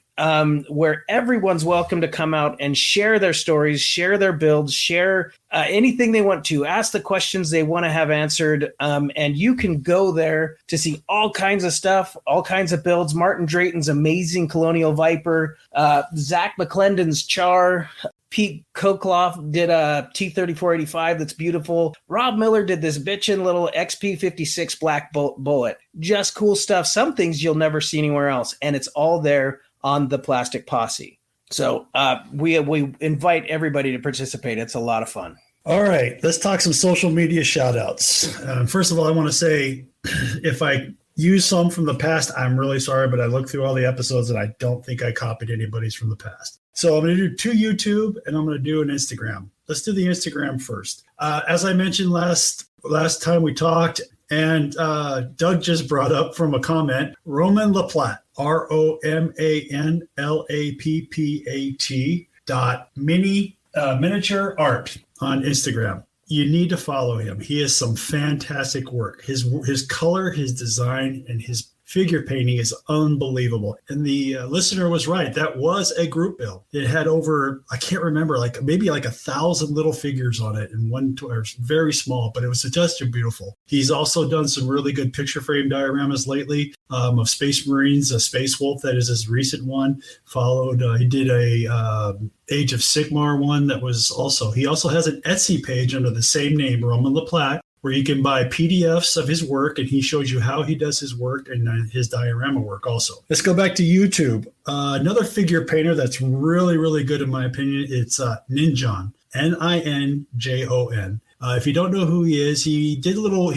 where everyone's welcome to come out and share their stories, share their builds, share anything they want to, ask the questions they want to have answered. And you can go there to see all kinds of stuff, all kinds of builds. Martin Drayton's amazing Colonial Viper, Zach McClendon's Char, Pete Kokloff did a T-3485 that's beautiful. Rob Miller did this bitchin' little XP56 black bullet. Just cool stuff. Some things you'll never see anywhere else. And it's all there on the Plastic Posse. So we invite everybody to participate. It's a lot of fun. All right, let's talk some social media shout outs. First of all, I want to say if I use some from the past, I'm really sorry, but I looked through all the episodes and I don't think I copied anybody's from the past. So I'm going to do 2 YouTube and I'm going to do an Instagram. Let's do the Instagram first. As I mentioned last time we talked, and Doug just brought up from a comment, Roman LaPlatte, ROMANLAPPAT miniature art on Instagram. You need to follow him. He has some fantastic work. His color, his design, and his figure painting is unbelievable. And the listener was right. That was a group build. It had over, I can't remember, maybe 1,000 little figures on it, and one very small, but it was just beautiful. He's also done some really good picture frame dioramas lately of Space Marines, a Space Wolf, that is his recent one. He did a Age of Sigmar one that was he also has an Etsy page under the same name, Roman LaPlatte, where you can buy PDFs of his work, and he shows you how he does his work and his diorama work also. Let's go back to YouTube. Another figure painter that's really, really good in my opinion, it's Ninjon, Ninjon. If you don't know who he is, he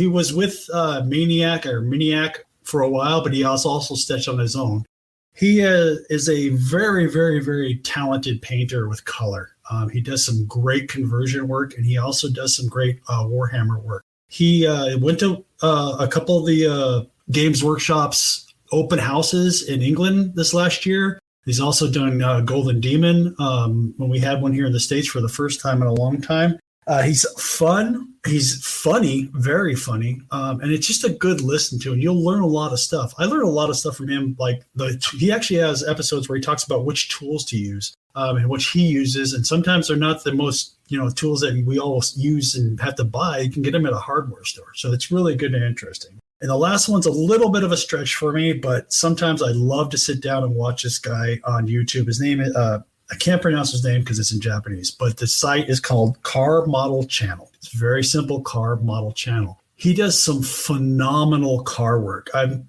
was with Maniac for a while, but he also sketched on his own. He is a very, very, very talented painter with color. He does some great conversion work, and he also does some great Warhammer work. He went to a couple of the Games Workshop's open houses in England this last year. He's also done Golden Demon when we had one here in the States for the first time in a long time. He's fun. He's funny, very funny. And it's just a good listen to, and you'll learn a lot of stuff. I learned a lot of stuff from him. He actually has episodes where he talks about which tools to use and which he uses. And sometimes they're not the most, tools that we all use and have to buy. You can get them at a hardware store. So it's really good and interesting. And the last one's a little bit of a stretch for me, but sometimes I love to sit down and watch this guy on YouTube. His name is, I can't pronounce his name because it's in Japanese, but the site is called Car Model Channel. It's very simple, Car Model Channel. He does some phenomenal car work. I'm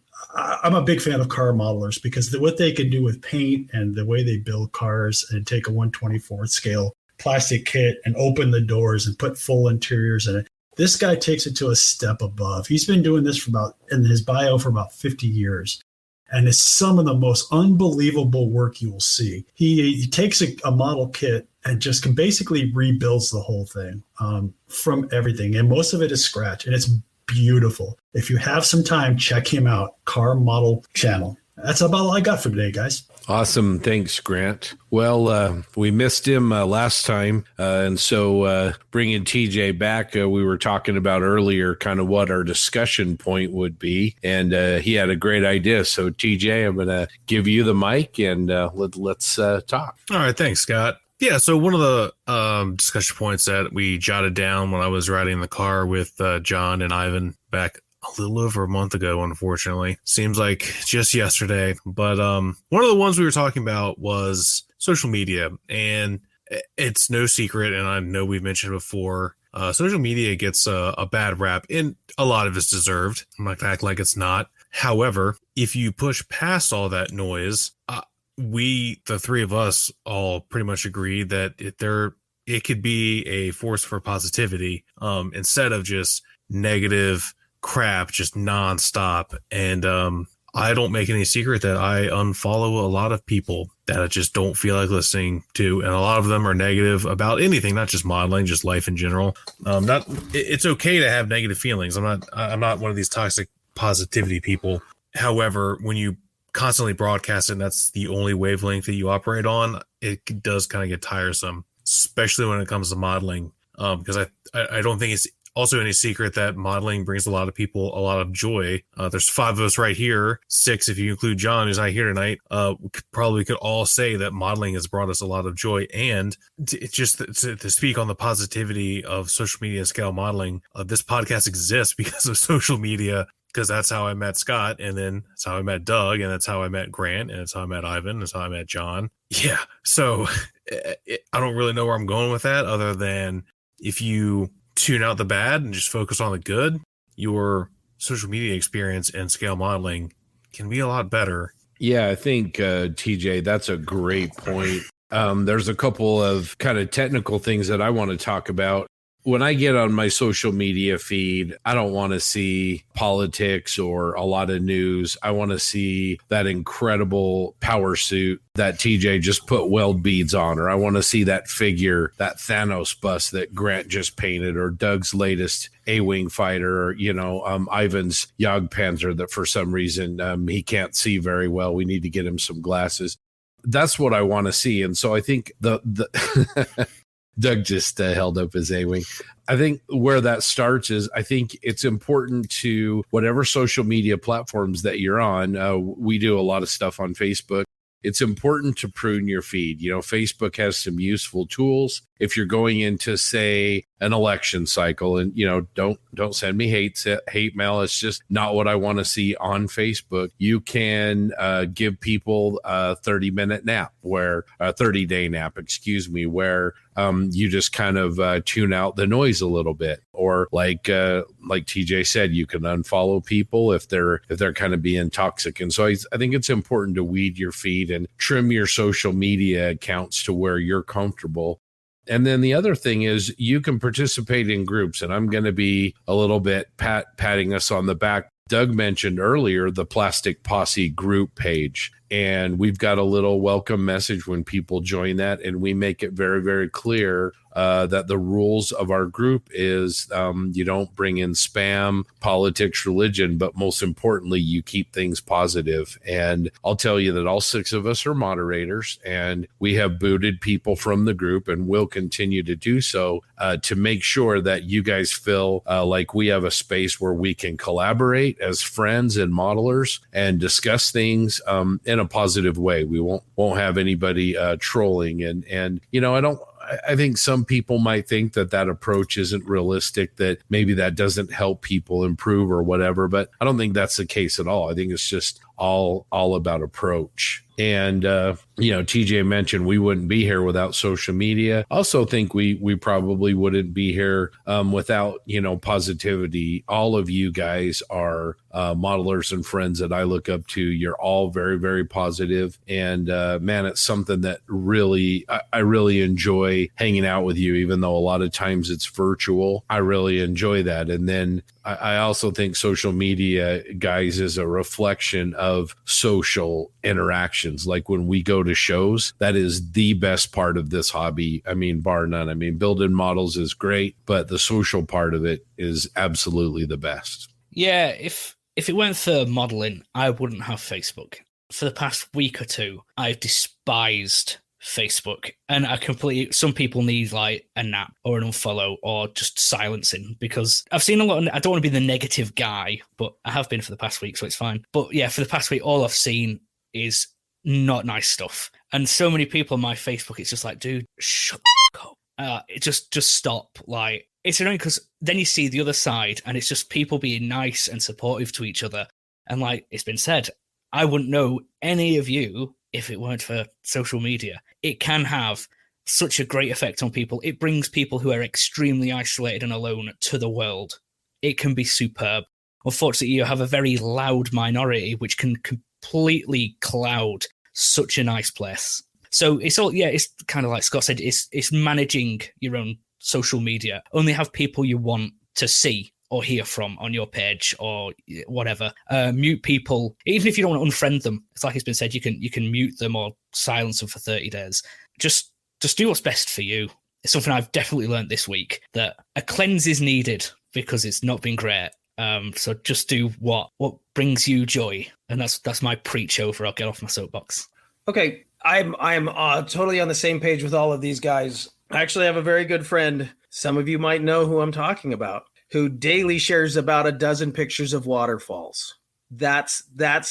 a big fan of car modelers because what they can do with paint and the way they build cars and take a 1/24th scale plastic kit and open the doors and put full interiors in it. This guy takes it to a step above. He's been doing this in his bio for about 50 years. And it's some of the most unbelievable work you will see. He takes a model kit and just can basically rebuilds the whole thing from everything. And most of it is scratch. And it's beautiful. If you have some time, check him out. Car Model Channel. That's about all I got for today, guys. Awesome. Thanks, Grant. Well, we missed him last time. And so bringing TJ back, we were talking about earlier kind of what our discussion point would be. And he had a great idea. So, TJ, I'm going to give you the mic and let's talk. All right. Thanks, Scott. Yeah, so one of the discussion points that we jotted down when I was riding in the car with John and Ivan back a little over a month ago, unfortunately. Seems like just yesterday. But one of the ones we were talking about was social media. And it's no secret, and I know we've mentioned it before, social media gets a bad rap, and a lot of it's deserved. I'm not going to act like it's not. However, if you push past all that noise, the three of us all pretty much agree that it could be a force for positivity instead of just negative crap, just nonstop. And I don't make any secret that I unfollow a lot of people that I just don't feel like listening to, and a lot of them are negative about anything, not just modeling, just life in general. It's okay to have negative feelings. I'm not one of these toxic positivity people. However, when you constantly broadcast it and that's the only wavelength that you operate on, it does kind of get tiresome, especially when it comes to modeling. Because I don't think it's also any secret that modeling brings a lot of people a lot of joy. There's 5 of us right here, 6 if you include John, who's not here tonight. We could all say that modeling has brought us a lot of joy. And to speak on the positivity of social media and scale modeling, this podcast exists because of social media, because that's how I met Scott, and then that's how I met Doug, and that's how I met Grant, and that's how I met Ivan, and that's how I met John. Yeah, so I don't really know where I'm going with that, other than if you tune out the bad and just focus on the good, your social media experience and scale modeling can be a lot better. Yeah, I think, TJ, that's a great point. There's a couple of kind of technical things that I want to talk about. When I get on my social media feed, I don't want to see politics or a lot of news. I want to see that incredible power suit that TJ just put weld beads on, or I want to see that figure, that Thanos bust that Grant just painted, or Doug's latest A-Wing fighter, or, Ivan's Jagdpanzer that for some reason he can't see very well. We need to get him some glasses. That's what I want to see. And so I think the Doug just held up his A-Wing. I think where that starts is I think it's important to whatever social media platforms that you're on. We do a lot of stuff on Facebook. It's important to prune your feed. Facebook has some useful tools. If you're going into, say, an election cycle, and don't send me hate mail. It's just not what I want to see on Facebook. You can give people a 30-minute nap, where a 30-day nap, where you just kind of tune out the noise a little bit, or like TJ said, you can unfollow people if they're kind of being toxic. And so I think it's important to weed your feed and trim your social media accounts to where you're comfortable. And then the other thing is you can participate in groups, and I'm going to be a little bit patting us on the back. Doug mentioned earlier the Plastic Posse group page, and we've got a little welcome message when people join that, and we make it very, very clear that the rules of our group is you don't bring in spam, politics, religion, but most importantly, you keep things positive. And I'll tell you that all 6 of us are moderators, and we have booted people from the group and will continue to do so to make sure that you guys feel like we have a space where we can collaborate as friends and modelers and discuss things in a positive way. We won't have anybody trolling. And I think some people might think that approach isn't realistic, that maybe that doesn't help people improve or whatever, but I don't think that's the case at all. I think it's just all about approach. And, TJ mentioned we wouldn't be here without social media. I also think we probably wouldn't be here without, positivity. All of you guys are modelers and friends that I look up to. You're all very, very positive. And man, it's something that I really enjoy hanging out with you, even though a lot of times it's virtual. I really enjoy that. And then I also think social media, guys, is a reflection of social interactions. Like when we go to shows, that is the best part of this hobby. I mean, bar none. I mean, building models is great, but the social part of it is absolutely the best. Yeah, if it weren't for modeling, I wouldn't have Facebook. For the past week or two, I've despised Facebook, and some people need like a nap or an unfollow or just silencing, because I've seen a lot I don't want to be the negative guy, but I have been for the past week, so it's fine. But yeah, for the past week, all I've seen is not nice stuff, and so many people on my Facebook, it's just like, dude, shut the fuck up. Just stop. Like, it's annoying because then you see the other side, and it's just people being nice and supportive to each other. And like it's been said, I wouldn't know any of you if it weren't for social media. It can have such a great effect on people. It brings people who are extremely isolated and alone to the world. It can be superb. Unfortunately, you have a very loud minority which can completely cloud such a nice place. So it's kind of like Scott said, it's managing your own social media. Only have people you want to see or hear from on your page or whatever. Mute people, even if you don't want to unfriend them. It's like it's been said, you can mute them or silence them for 30 days. Just do what's best for you. It's something I've definitely learned this week, that a cleanse is needed because it's not been great. So just do what brings you joy, and that's my preach over. I'll get off my soapbox. Okay, I'm totally on the same page with all of these guys. I actually have a very good friend. Some of you might know who I'm talking about, who daily shares about a dozen pictures of waterfalls. That's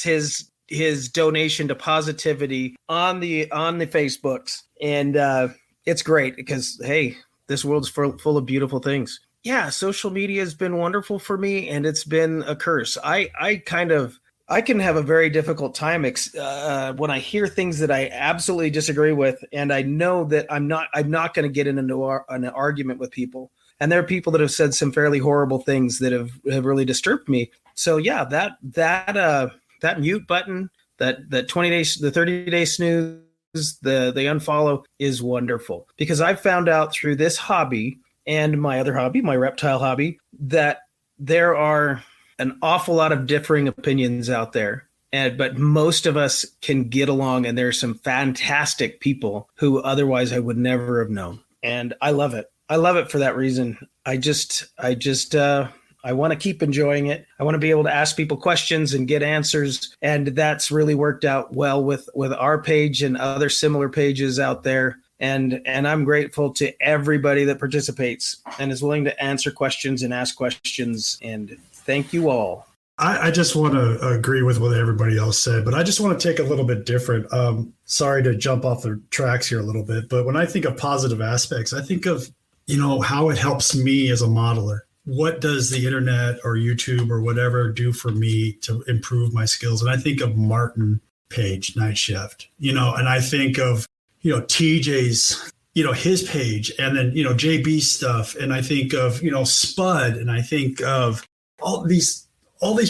his donation to positivity on the Facebooks, and it's great because, hey, this world's full of beautiful things. Yeah, social media has been wonderful for me, and it's been a curse. I can have a very difficult time when I hear things that I absolutely disagree with, and I know that I'm not going to get into an argument with people. And there are people that have said some fairly horrible things that have really disturbed me. So yeah, that mute button, that 20 days, the 30-day snooze, the unfollow is wonderful, because I've found out through this hobby and my other hobby, my reptile hobby, that there are an awful lot of differing opinions out there. But most of us can get along, and there are some fantastic people who otherwise I would never have known. And I love it. I love it for that reason. I want to keep enjoying it. I want to be able to ask people questions and get answers. And that's really worked out well with our page and other similar pages out there. And I'm grateful to everybody that participates and is willing to answer questions and ask questions. And thank you all. I just want to agree with what everybody else said, but I just want to take a little bit different. Sorry to jump off the tracks here a little bit, but when I think of positive aspects, I think of, how it helps me as a modeler. What does the internet or YouTube or whatever do for me to improve my skills? And I think of Martin Page, Night Shift, and I think of, TJ's, his page, and then, JB stuff. And I think of, Spud, and I think of all these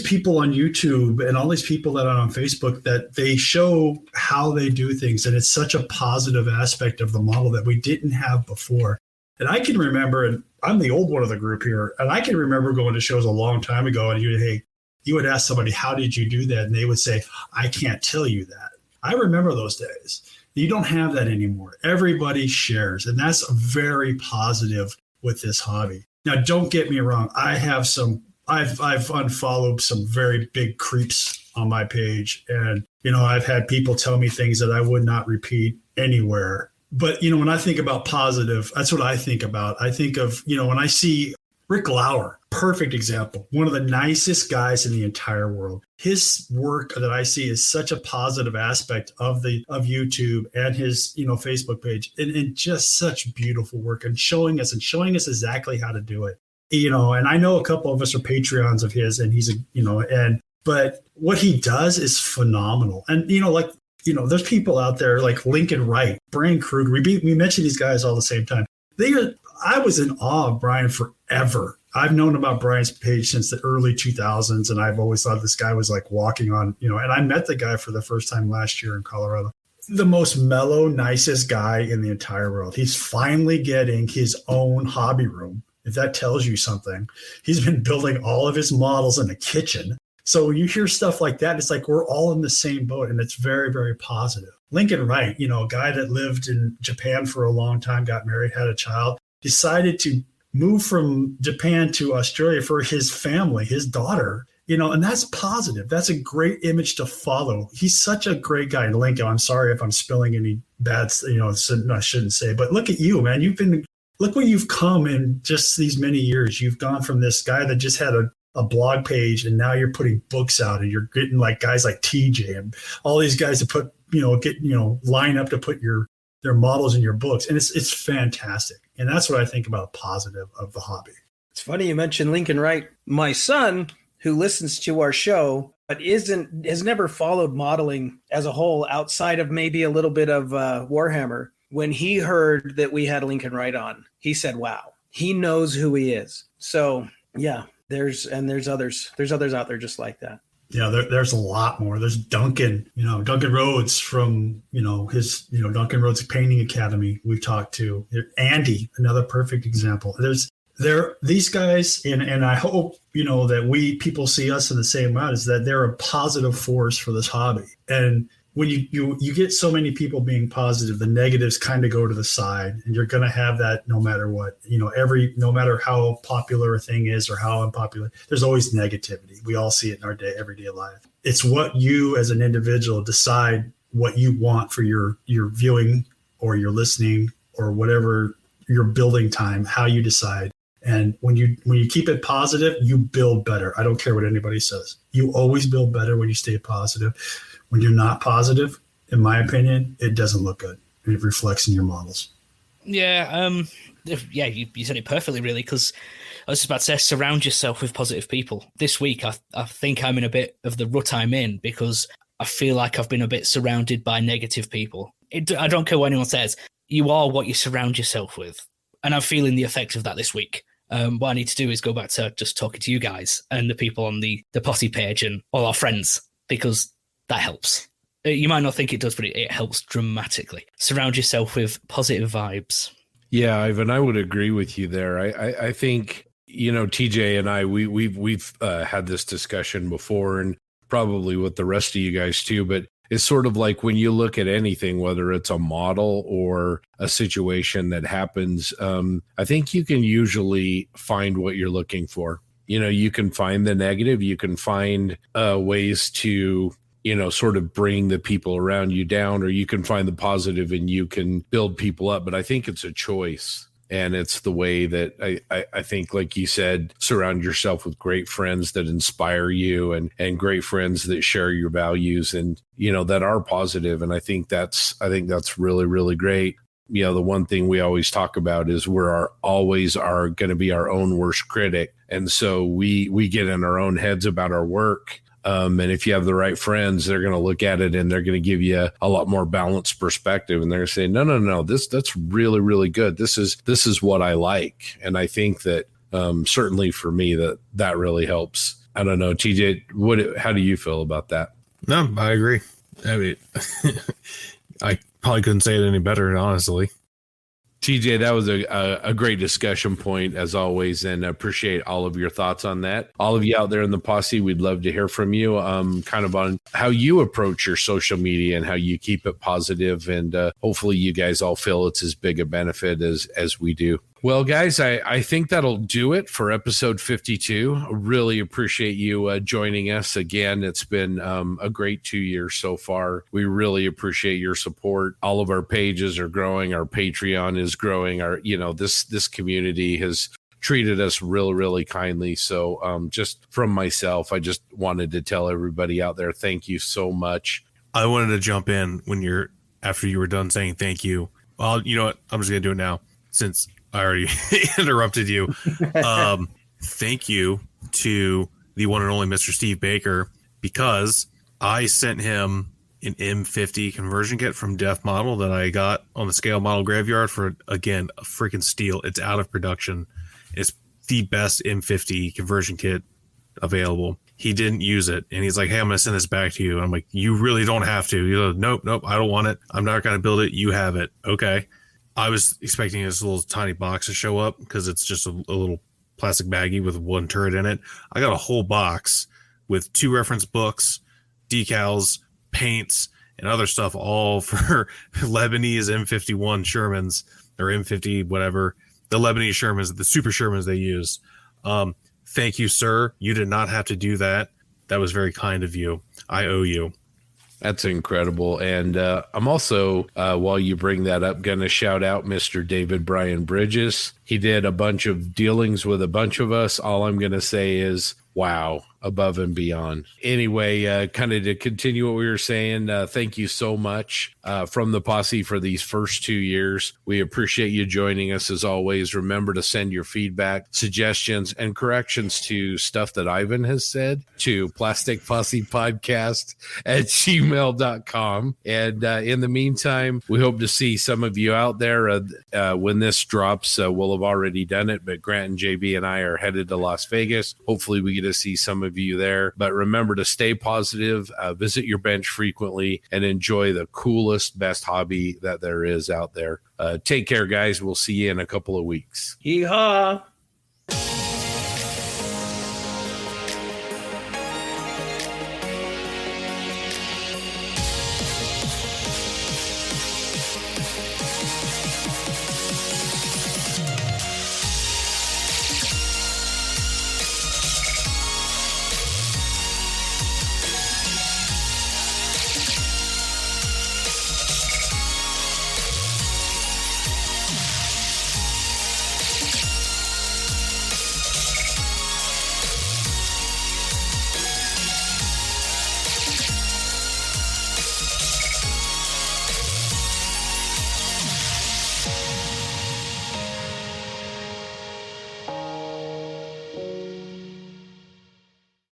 people on YouTube and all these people that are on Facebook, that they show how they do things. And it's such a positive aspect of the model that we didn't have before. And I can remember, and I'm the old one of the group here, and I can remember going to shows a long time ago, and you would ask somebody, how did you do that? And they would say, I can't tell you that. I remember those days. You don't have that anymore. Everybody shares, and that's very positive with this hobby. Now, don't get me wrong. I've unfollowed some very big creeps on my page, and I've had people tell me things that I would not repeat anywhere. But when I think about positive, that's what I think about. I think of when I see Rick Lauer, perfect example, one of the nicest guys in the entire world. His work that I see is such a positive aspect of YouTube and his Facebook page, and just such beautiful work, and showing us exactly how to do it. And I know a couple of us are Patreons of his, and he's but what he does is phenomenal. And there's people out there like Lincoln Wright, Brian Kruger. We mention these guys all the same time. I was in awe of Brian forever. I've known about Brian's page since the early 2000s, and I've always thought this guy was like walking on, and I met the guy for the first time last year in Colorado. The most mellow, nicest guy in the entire world. He's finally getting his own hobby room. If that tells you something, he's been building all of his models in the kitchen. So when you hear stuff like that, it's like we're all in the same boat, and it's very, very positive. Lincoln Wright, a guy that lived in Japan for a long time, got married, had a child, decided to move from Japan to Australia for his family, his daughter, and that's positive. That's a great image to follow. He's such a great guy. And Lincoln, I'm sorry if I'm spilling any bad, I shouldn't say, but look at you, man. Look where you've come in just these many years. You've gone from this guy that just had a blog page, and now you're putting books out, and you're getting like guys like TJ and all these guys to put, line up to put their models in your books. And it's fantastic. And that's what I think about positive of the hobby. It's funny you mentioned Lincoln Wright. My son, who listens to our show, but has never followed modeling as a whole outside of maybe a little bit of Warhammer. When he heard that we had Lincoln Wright on, he said, wow, he knows who he is. So yeah, there's others out there just like that. Yeah, there's a lot more. There's Duncan, Duncan Rhodes from, his, Duncan Rhodes Painting Academy we've talked to. Andy, another perfect example. these guys, and I hope, that people see us in the same amount, is that they're a positive force for this hobby. And when you get so many people being positive, the negatives kind of go to the side, and you're going to have that no matter what. No matter how popular a thing is or how unpopular, there's always negativity. We all see it in our everyday life. It's what you as an individual decide what you want for your viewing or your listening or whatever your building time, how you decide. And when you keep it positive, you build better. I don't care what anybody says. You always build better when you stay positive. When you're not positive, in my opinion, it doesn't look good. It reflects in your models. Yeah, you said it perfectly, really, because I was just about to say, surround yourself with positive people. This week, I think I'm in a bit of the rut I'm in because I feel like I've been a bit surrounded by negative people. I don't care what anyone says. You are what you surround yourself with. And I'm feeling the effect of that this week. What I need to do is go back to just talking to you guys and the people on the posse page and all our friends, because that helps. You might not think it does, but it helps dramatically. Surround yourself with positive vibes. Yeah, Ivan, I would agree with you there. I think, TJ and I, we've had this discussion before, and probably with the rest of you guys too, but it's sort of like when you look at anything, whether it's a model or a situation that happens, I think you can usually find what you're looking for. You can find the negative, you can find ways to, sort of bring the people around you down, or you can find the positive and you can build people up. But I think it's a choice. And it's the way that I think, like you said, surround yourself with great friends that inspire you and great friends that share your values and, that are positive. And I think that's really, really great. The one thing we always talk about is we're always going to be our own worst critic. And so we get in our own heads about our work. And if you have the right friends, they're going to look at it and they're going to give you a lot more balanced perspective. And they're going to say, no, that's really, really good. This is what I like. And I think that certainly for me, that really helps. I don't know, TJ, how do you feel about that? No, I agree. I mean, I probably couldn't say it any better, honestly. TJ, that was a great discussion point, as always, and appreciate all of your thoughts on that. All of you out there in the posse, we'd love to hear from you kind of on how you approach your social media and how you keep it positive, and hopefully you guys all feel it's as big a benefit as we do. Well, guys, I think that'll do it for episode 52. I really appreciate you joining us again. It's been a great 2 years so far. We really appreciate your support. All of our pages are growing. Our Patreon is growing. This community has treated us really, really kindly. So just from myself, I just wanted to tell everybody out there, thank you so much. I wanted to jump in after you were done saying thank you. Well, you know what? I'm just going to do it now since I already interrupted you. Thank you to the one and only Mr. Steve Baker, because I sent him an M50 conversion kit from Def Model that I got on the Scale Model Graveyard for, again, a freaking steal. It's out of production. It's the best M50 conversion kit available. He didn't use it, and he's like, hey, I'm going to send this back to you. And I'm like, you really don't have to. He's like, nope, I don't want it. I'm not going to build it. You have it. Okay. I was expecting this little tiny box to show up because it's just a little plastic baggie with one turret in it. I got a whole box with 2 reference books, decals, paints, and other stuff, all for Lebanese M51 Shermans, or M50, whatever, the Lebanese Shermans, the super Shermans they use. Thank you, sir. You did not have to do that. That was very kind of you. I owe you. That's incredible. And I'm also, while you bring that up, going to shout out Mr. David Brian Bridges. He did a bunch of dealings with a bunch of us. All I'm going to say is, wow, above and beyond. Anyway, kind of to continue what we were saying, thank you so much from the posse for these first 2 years. We appreciate you joining us as always. Remember to send your feedback, suggestions, and corrections to stuff that Ivan has said to plasticpossePodcast@gmail.com. And in the meantime, we hope to see some of you out there when this drops. We'll have already done it, but Grant and JB and I are headed to Las Vegas. Hopefully we get to see some of you there. But remember to stay positive, visit your bench frequently, and enjoy the coolest, best hobby that there is out there. Take care, guys. We'll see you in a couple of weeks. Yeehaw! Bye.